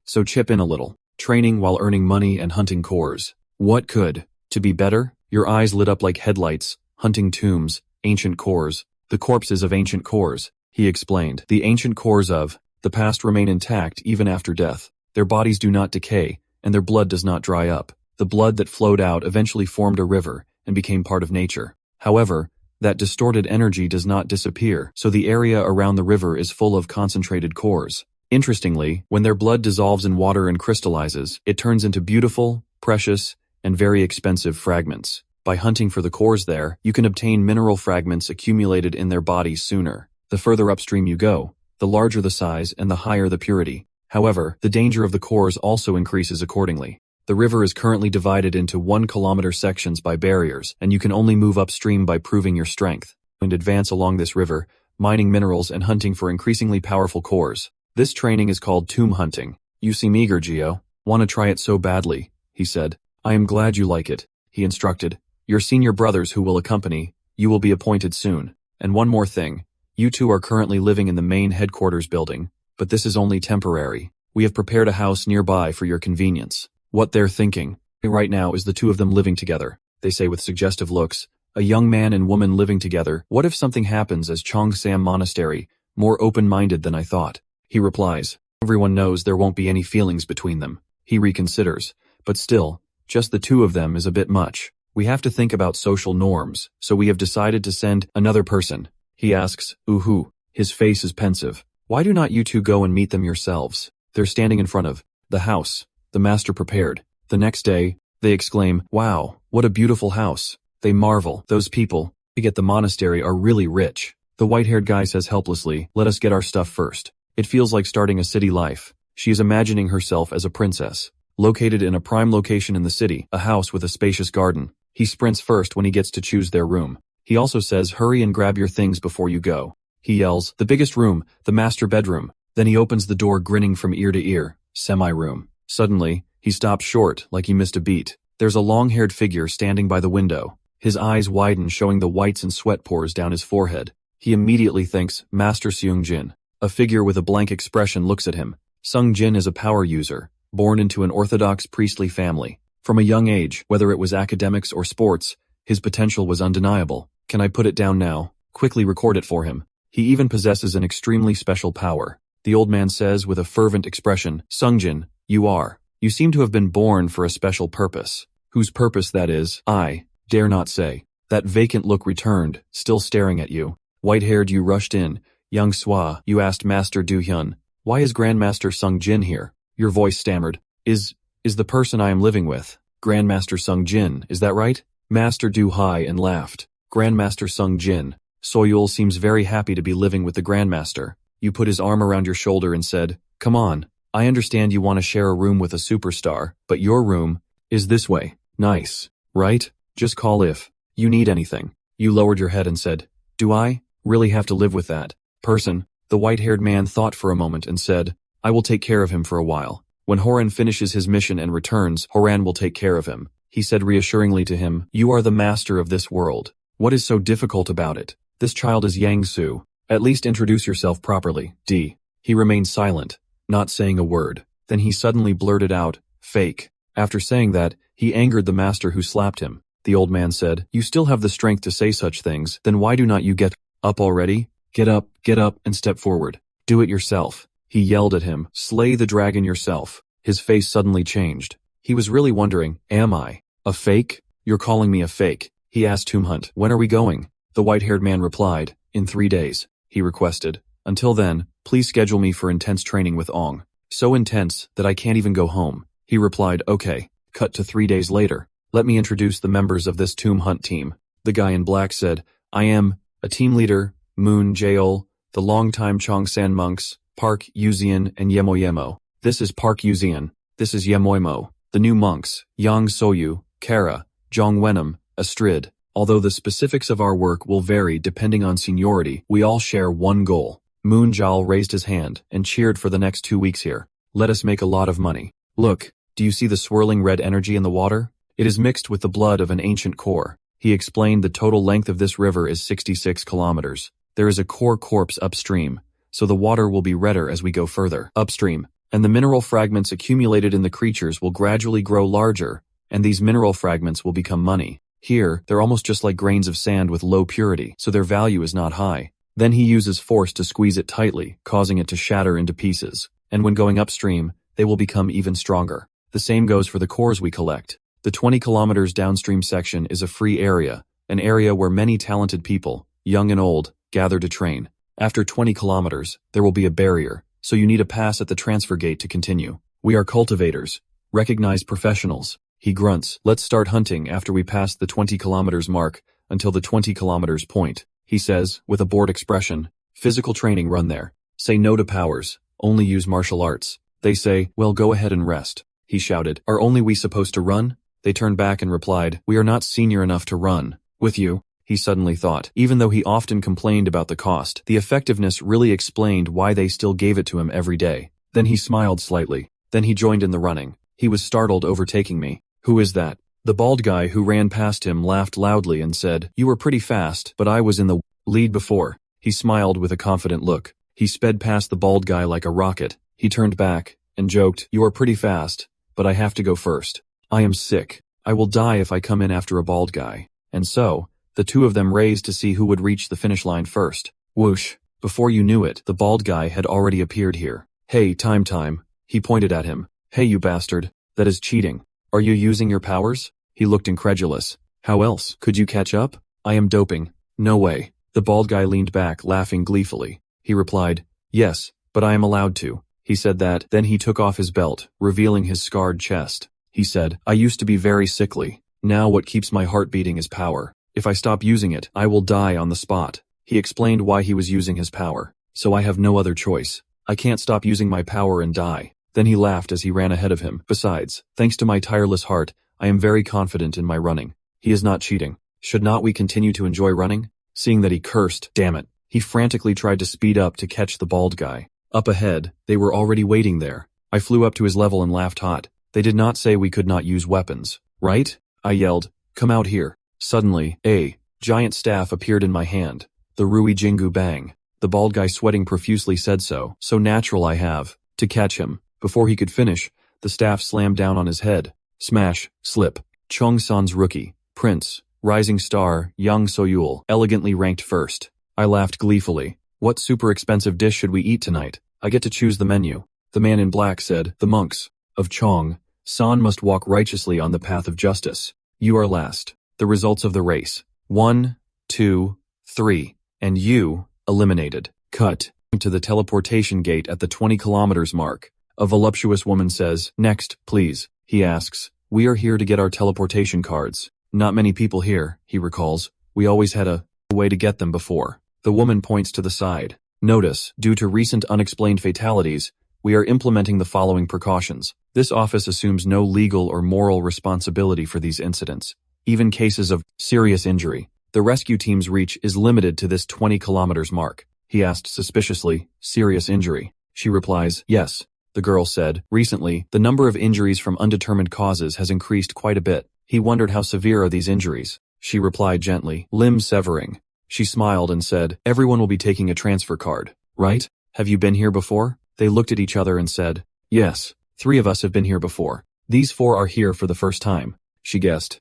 So chip in a little. Training while earning money and hunting cores. What could? To be better? Your eyes lit up like headlights. Hunting tombs, ancient cores. The corpses of ancient cores, he explained. The ancient cores of the past remain intact even after death. Their bodies do not decay, and their blood does not dry up. The blood that flowed out eventually formed a river and became part of nature. However, that distorted energy does not disappear, so the area around the river is full of concentrated cores. Interestingly, when their blood dissolves in water and crystallizes, it turns into beautiful, precious, and very expensive fragments. By hunting for the cores there, you can obtain mineral fragments accumulated in their bodies sooner. The further upstream you go, the larger the size and the higher the purity. However, the danger of the cores also increases accordingly. The river is currently divided into 1-kilometer sections by barriers, and you can only move upstream by proving your strength and advance along this river, mining minerals and hunting for increasingly powerful cores. This training is called tomb hunting. You seem eager, Gio. Want to try it so badly, he said. I am glad you like it, he instructed. Your senior brothers who will accompany, you will be appointed soon. And one more thing. You two are currently living in the main headquarters building, but this is only temporary. We have prepared a house nearby for your convenience. What they're thinking right now is the two of them living together, they say with suggestive looks. A young man and woman living together. What if something happens as Cheongsam Monastery, more open-minded than I thought? He replies. Everyone knows there won't be any feelings between them. He reconsiders. But still, just the two of them is a bit much. We have to think about social norms, so we have decided to send another person. He asks, Uhu. His face is pensive. Why do not you two go and meet them yourselves? They're standing in front of the house. The master prepared. The next day, they exclaim, wow, what a beautiful house. They marvel. Those people, to get the monastery, are really rich. The white-haired guy says helplessly, let us get our stuff first. It feels like starting a city life. She is imagining herself as a princess. Located in a prime location in the city, a house with a spacious garden. He sprints first when he gets to choose their room. He also says, hurry and grab your things before you go. He yells, "The biggest room, the master bedroom." Then he opens the door grinning from ear to ear. Semi-room. Suddenly, he stops short, like he missed a beat. There's a long-haired figure standing by the window. His eyes widen, showing the whites and sweat pores down his forehead. He immediately thinks, Master Seung-jin. A figure with a blank expression looks at him. Seung-jin is a power user, born into an orthodox priestly family. From a young age, whether it was academics or sports, his potential was undeniable. Can I put it down now? Quickly record it for him. He even possesses an extremely special power. The old man says with a fervent expression, Seung-jin, you seem to have been born for a special purpose. Whose purpose that is, I dare not say. That vacant look returned, still staring at you. White-haired you rushed in. Young Swa, you asked Master Du-hyun, why is Grandmaster Seung-jin here? Your voice stammered. Is the person I am living with. Grandmaster Seung-jin, is that right? Master Du-hai and laughed. Grandmaster Seung-jin. Soyul seems very happy to be living with the Grandmaster. You put his arm around your shoulder and said, come on, I understand you want to share a room with a superstar, but your room is this way. Nice, right? Just call if you need anything. You lowered your head and said, do I really have to live with that person? The white-haired man thought for a moment and said, I will take care of him for a while. When Horan finishes his mission and returns, Horan will take care of him. He said reassuringly to him, you are the master of this world. What is so difficult about it? This child is Yang Su. At least introduce yourself properly, D. He remained silent, not saying a word. Then he suddenly blurted out, fake. After saying that, he angered the master who slapped him. The old man said, you still have the strength to say such things, then why do not you get up already? Get up, and step forward. Do it yourself. He yelled at him, slay the dragon yourself. His face suddenly changed. He was really wondering, am I a fake? You're calling me a fake? He asked Tumhunt, when are we going? The white-haired man replied, in 3 days. He requested, until then, please schedule me for intense training with Ong. So intense that I can't even go home. He replied, okay. Cut to 3 days later. Let me introduce the members of this Tumhunt team. The guy in black said, I am a team leader, Moon Jaeol, the longtime Chongsan monks, Park Yuzian and Yemo Yemo. This is Park Yuzian. This is Yemoimo. The new monks, Yang Soyu, Kara, Jong Wenham, Astrid. Although the specifics of our work will vary depending on seniority, we all share one goal. Moon Jal raised his hand and cheered for the next 2 weeks here. Let us make a lot of money. Look, do you see the swirling red energy in the water? It is mixed with the blood of an ancient core. He explained the total length of this river is 66 kilometers. There is a core corpse upstream, so the water will be redder as we go further upstream, and the mineral fragments accumulated in the creatures will gradually grow larger, and these mineral fragments will become money. Here, they're almost just like grains of sand with low purity, so their value is not high. Then he uses force to squeeze it tightly, causing it to shatter into pieces. And when going upstream, they will become even stronger. The same goes for the cores we collect. The 20 kilometers downstream section is a free area, an area where many talented people, young and old, gather to train. After 20 kilometers, there will be a barrier, so you need a pass at the transfer gate to continue. We are cultivators, recognized professionals. He grunts, let's start hunting after we pass the 20 kilometers mark until the 20 kilometers point. He says, with a bored expression, physical training run there. Say no to powers, only use martial arts. They say, well, go ahead and rest. He shouted, are only we supposed to run? They turned back and replied, we are not senior enough to run. With you, he suddenly thought. Even though he often complained about the cost, the effectiveness really explained why they still gave it to him every day. Then he smiled slightly. Then he joined in the running. He was startled, overtaking me. Who is that? The bald guy who ran past him laughed loudly and said, you were pretty fast, but I was in the lead before. He smiled with a confident look. He sped past the bald guy like a rocket. He turned back and joked, you are pretty fast, but I have to go first. I am sick. I will die if I come in after a bald guy. And so, the two of them raced to see who would reach the finish line first. Whoosh. Before you knew it, the bald guy had already appeared here. Hey, time. He pointed at him. Hey, you bastard. That is cheating. Are you using your powers? He looked incredulous. How else could you catch up? I am doping. No way. The bald guy leaned back, laughing gleefully. He replied, yes, but I am allowed to. He said that, then he took off his belt, revealing his scarred chest. He said, I used to be very sickly. Now what keeps my heart beating is power. If I stop using it, I will die on the spot. He explained why he was using his power. So I have no other choice. I can't stop using my power and die. Then he laughed as he ran ahead of him. Besides, thanks to my tireless heart, I am very confident in my running. He is not cheating. Should not we continue to enjoy running? Seeing that he cursed, damn it, He frantically tried to speed up to catch the bald guy. Up ahead, they were already waiting there. I flew up to his level and laughed hot. They did not say we could not use weapons, right? I yelled, come out here. Suddenly, a giant staff appeared in my hand. The Rui Jingu Bang. The bald guy sweating profusely said so natural I have, to catch him. Before he could finish, the staff slammed down on his head. Smash, slip. Chung San's rookie, Prince, rising star, Yang Soyul, elegantly ranked first. I laughed gleefully. What super expensive dish should we eat tonight? I get to choose the menu. The man in black said, the monks of Chong San must walk righteously on the path of justice. You are last. The results of the race. 1, 2, 3. And you, eliminated. Cut. To the teleportation gate at the 20 kilometers mark. A voluptuous woman says, next, please. He asks, we are here to get our teleportation cards. Not many people here, he recalls. We always had a way to get them before. The woman points to the side. Notice, due to recent unexplained fatalities, we are implementing the following precautions. This office assumes no legal or moral responsibility for these incidents. Even cases of serious injury. The rescue team's reach is limited to this 20 kilometers mark. He asked suspiciously, serious injury? She replies, yes. The girl said, recently, the number of injuries from undetermined causes has increased quite a bit. He wondered how severe are these injuries. She replied gently, limb severing. She smiled and said, everyone will be taking a transfer card, right? Have you been here before? They looked at each other and said, yes, 3 of us have been here before. These 4 are here for the first time. She guessed,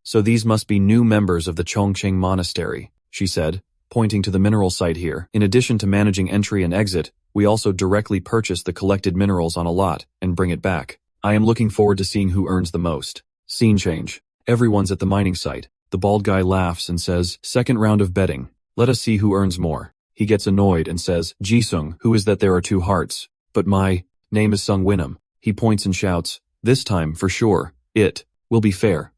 so these must be new members of the Chongqing Monastery, she said, pointing to the mineral site here. In addition to managing entry and exit, we also directly purchase the collected minerals on a lot and bring it back. I am looking forward to seeing who earns the most. Scene change. Everyone's at the mining site. The bald guy laughs and says, second round of betting. Let us see who earns more. He gets annoyed and says, Jisung, who is that there are 2 hearts? But my name is Sung Winham. He points and shouts, this time, for sure, it will be fair.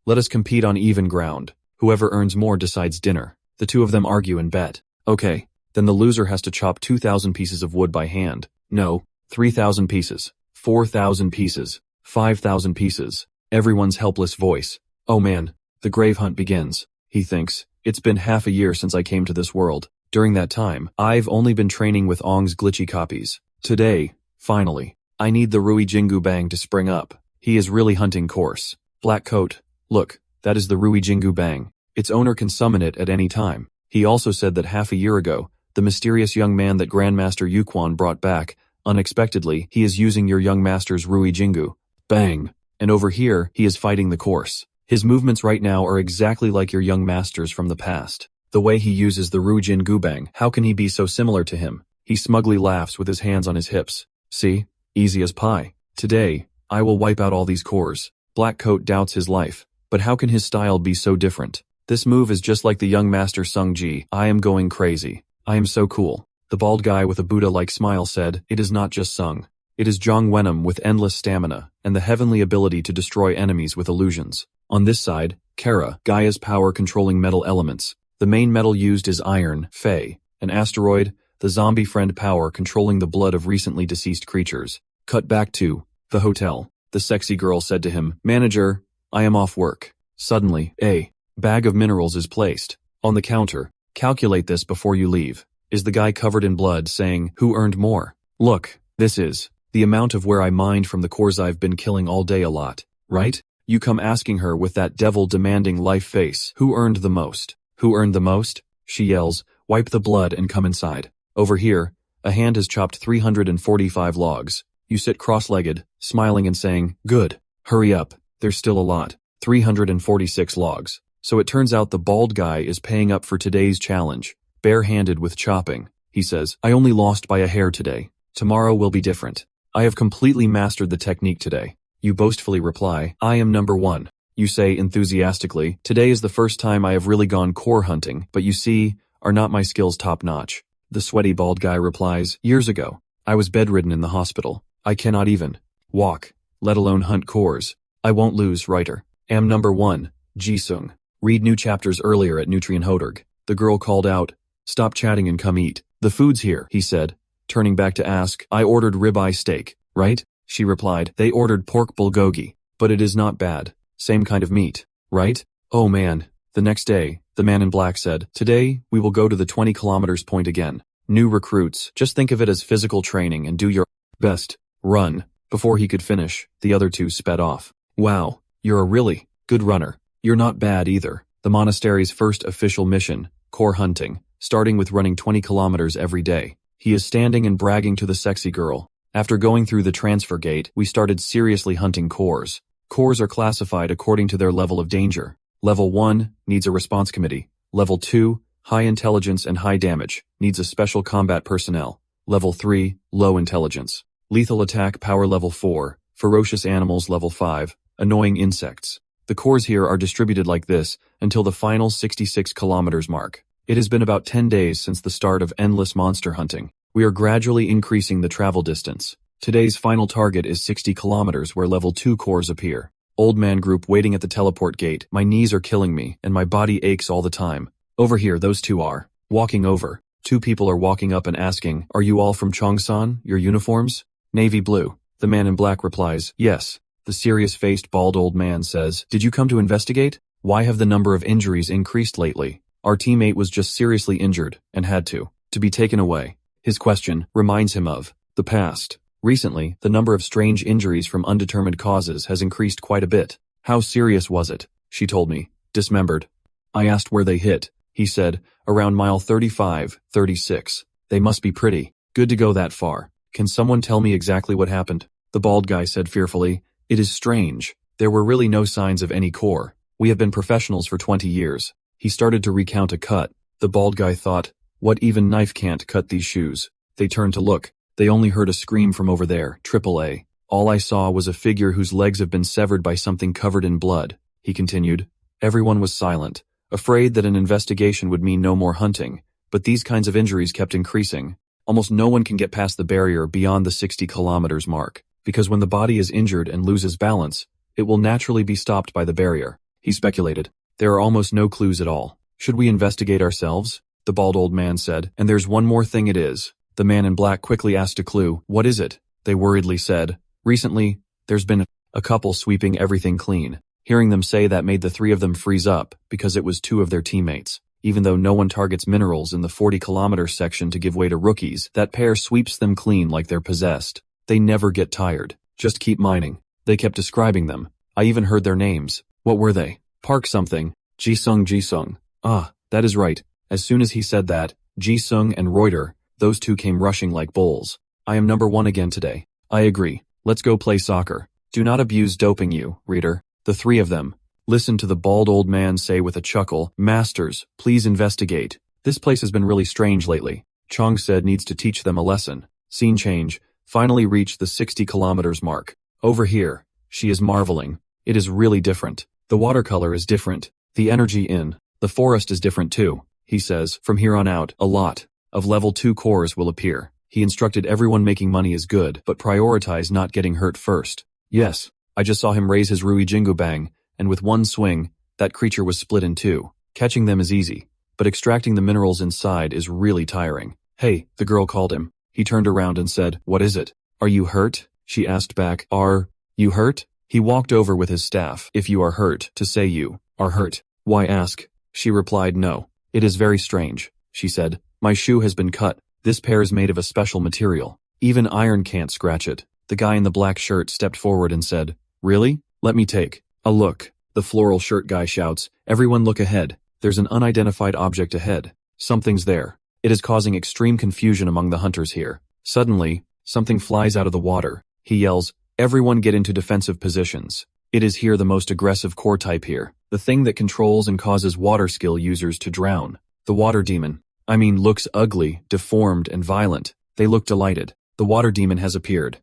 Let us compete on even ground. Whoever earns more decides dinner. The 2 of them argue and bet. Okay, then the loser has to chop 2,000 pieces of wood by hand. No, 3,000 pieces, 4,000 pieces, 5,000 pieces. Everyone's helpless voice. Oh man, the grave hunt begins. He thinks, it's been half a year since I came to this world. During that time, I've only been training with Ong's glitchy copies. Today, finally, I need the Rui Jingu Bang to spring up. He is really hunting course. Black coat. Look, that is the Rui Jingu Bang. Its owner can summon it at any time. He also said that half a year ago, the mysterious young man that Grandmaster Yuquan brought back, unexpectedly, he is using your young master's Rui Jingu Bang. And over here, he is fighting the course. His movements right now are exactly like your young master's from the past. The way he uses the Rui Jingu Bang, how can he be so similar to him? He smugly laughs with his hands on his hips. See? Easy as pie. Today, I will wipe out all these cores. Black Coat doubts his life. But how can his style be so different? This move is just like the young master Sung Ji. I am going crazy. I am so cool. The bald guy with a Buddha-like smile said, it is not just Sung. It is Zhang Wenham with endless stamina and the heavenly ability to destroy enemies with illusions. On this side, Kara, Gaia's power controlling metal elements. The main metal used is iron, Fei, an asteroid, the zombie friend power controlling the blood of recently deceased creatures. Cut back to the hotel. The sexy girl said to him, manager, I am off work. Suddenly, a bag of minerals is placed on the counter. Calculate this before you leave. Is the guy covered in blood saying, who earned more? Look, this is the amount of where I mined from the cores I've been killing all day a lot, right? You come asking her with that devil demanding life face, who earned the most? Who earned the most? She yells, wipe the blood and come inside. Over here, a hand has chopped 345 logs. You sit cross-legged, smiling and saying, good, hurry up, there's still a lot. 346 logs. So it turns out the bald guy is paying up for today's challenge, bare-handed with chopping. He says, I only lost by a hair today. Tomorrow will be different. I have completely mastered the technique today. You boastfully reply, I am number 1. You say enthusiastically, today is the first time I have really gone core hunting, but you see, are not my skills top-notch? The sweaty bald guy replies, years ago, I was bedridden in the hospital. I cannot even walk, let alone hunt cores. I won't lose, writer. Am number 1, Jisung. Read new chapters earlier at Nutrient Hodorg. The girl called out, stop chatting and come eat. The food's here, he said, turning back to ask, I ordered ribeye steak, right? She replied, they ordered pork bulgogi, but it is not bad. Same kind of meat, right? Oh man. The next day, The man in black said. Today, we will go to the 20 kilometers point again. New recruits, just think of it as physical training and do your best. Run. Before he could finish, the other two sped off. Wow, you're a really good runner. You're not bad either. The monastery's first official mission, core hunting, starting with running 20 kilometers every day. He is standing and bragging to the sexy girl. After going through the transfer gate, we started seriously hunting cores. Cores are classified according to their level of danger. Level 1 needs a response committee. Level 2, high intelligence and high damage, needs a special combat personnel. Level 3, low intelligence. Lethal attack power level 4, ferocious animals level 5, annoying insects. The cores here are distributed like this until the final 66 kilometers mark. It has been about 10 days since the start of endless monster hunting. We are gradually increasing the travel distance. Today's final target is 60 kilometers where level 2 cores appear. Old man group waiting at the teleport gate. My knees are killing me and my body aches all the time. Over here, those two are. Walking over. Two people are walking up and asking, are you all from Chongsan, your uniforms? Navy blue. The man in black replies, yes. The serious-faced bald old man says, did you come to investigate? Why have the number of injuries increased lately? Our teammate was just seriously injured and had to be taken away. His question reminds him of the past. Recently, the number of strange injuries from undetermined causes has increased quite a bit. How serious was it? She told me. Dismembered. I asked where they hit. He said, around mile 35, 36. They must be pretty good to go that far. Can someone tell me exactly what happened? The bald guy said fearfully, it is strange. There were really no signs of any core. We have been professionals for 20 years. He started to recount a cut. The bald guy thought, what even knife can't cut these shoes? They turned to look. They only heard a scream from over there, AAA. All I saw was a figure whose legs have been severed by something covered in blood. He continued. Everyone was silent, afraid that an investigation would mean no more hunting, but these kinds of injuries kept increasing. Almost no one can get past the barrier beyond the 60 kilometers mark, because when the body is injured and loses balance, it will naturally be stopped by the barrier. He speculated. There are almost no clues at all. Should we investigate ourselves? The bald old man said, and there's one more thing it is. The man in black quickly asked a clue. What is it? They worriedly said. Recently, there's been a couple sweeping everything clean. Hearing them say that made the three of them freeze up, because it was two of their teammates. Even though no one targets minerals in the 40-kilometer section to give way to rookies, that pair sweeps them clean like they're possessed. They never get tired. Just keep mining. They kept describing them. I even heard their names. What were they? Park something. Jisung. Ah, that is right. As soon as he said that, Jisung and Reuter, those two came rushing like bulls. I am number 1 again today. I agree. Let's go play soccer. Do not abuse doping you, reader. The three of them. Listen to the bald old man say with a chuckle, Masters, please investigate. This place has been really strange lately. Chong said needs to teach them a lesson. Scene change. Finally reached the 60 kilometers mark. Over here. She is marveling. It is really different. The watercolor is different. The energy in the forest is different too. He says, from here on out, a lot of level 2 cores will appear. He instructed everyone making money is good, but prioritize not getting hurt first. Yes, I just saw him raise his Rui Jingu Bang, and with one swing, that creature was split in two. Catching them is easy, but extracting the minerals inside is really tiring. Hey, the girl called him. He turned around and said, what is it? Are you hurt? She asked back, are you hurt? He walked over with his staff, if you are hurt, to say you are hurt. Why ask? She replied, no. It is very strange, she said. My shoe has been cut. This pair is made of a special material. Even iron can't scratch it. The guy in the black shirt stepped forward and said, really? Let me take a look. The floral shirt guy shouts, everyone look ahead. There's an unidentified object ahead. Something's there. It is causing extreme confusion among the hunters here. Suddenly, something flies out of the water. He yells, everyone get into defensive positions. It is here the most aggressive core type here. The thing that controls and causes water skill users to drown. The water demon. Looks ugly, deformed, and violent. They look delighted. The water demon has appeared.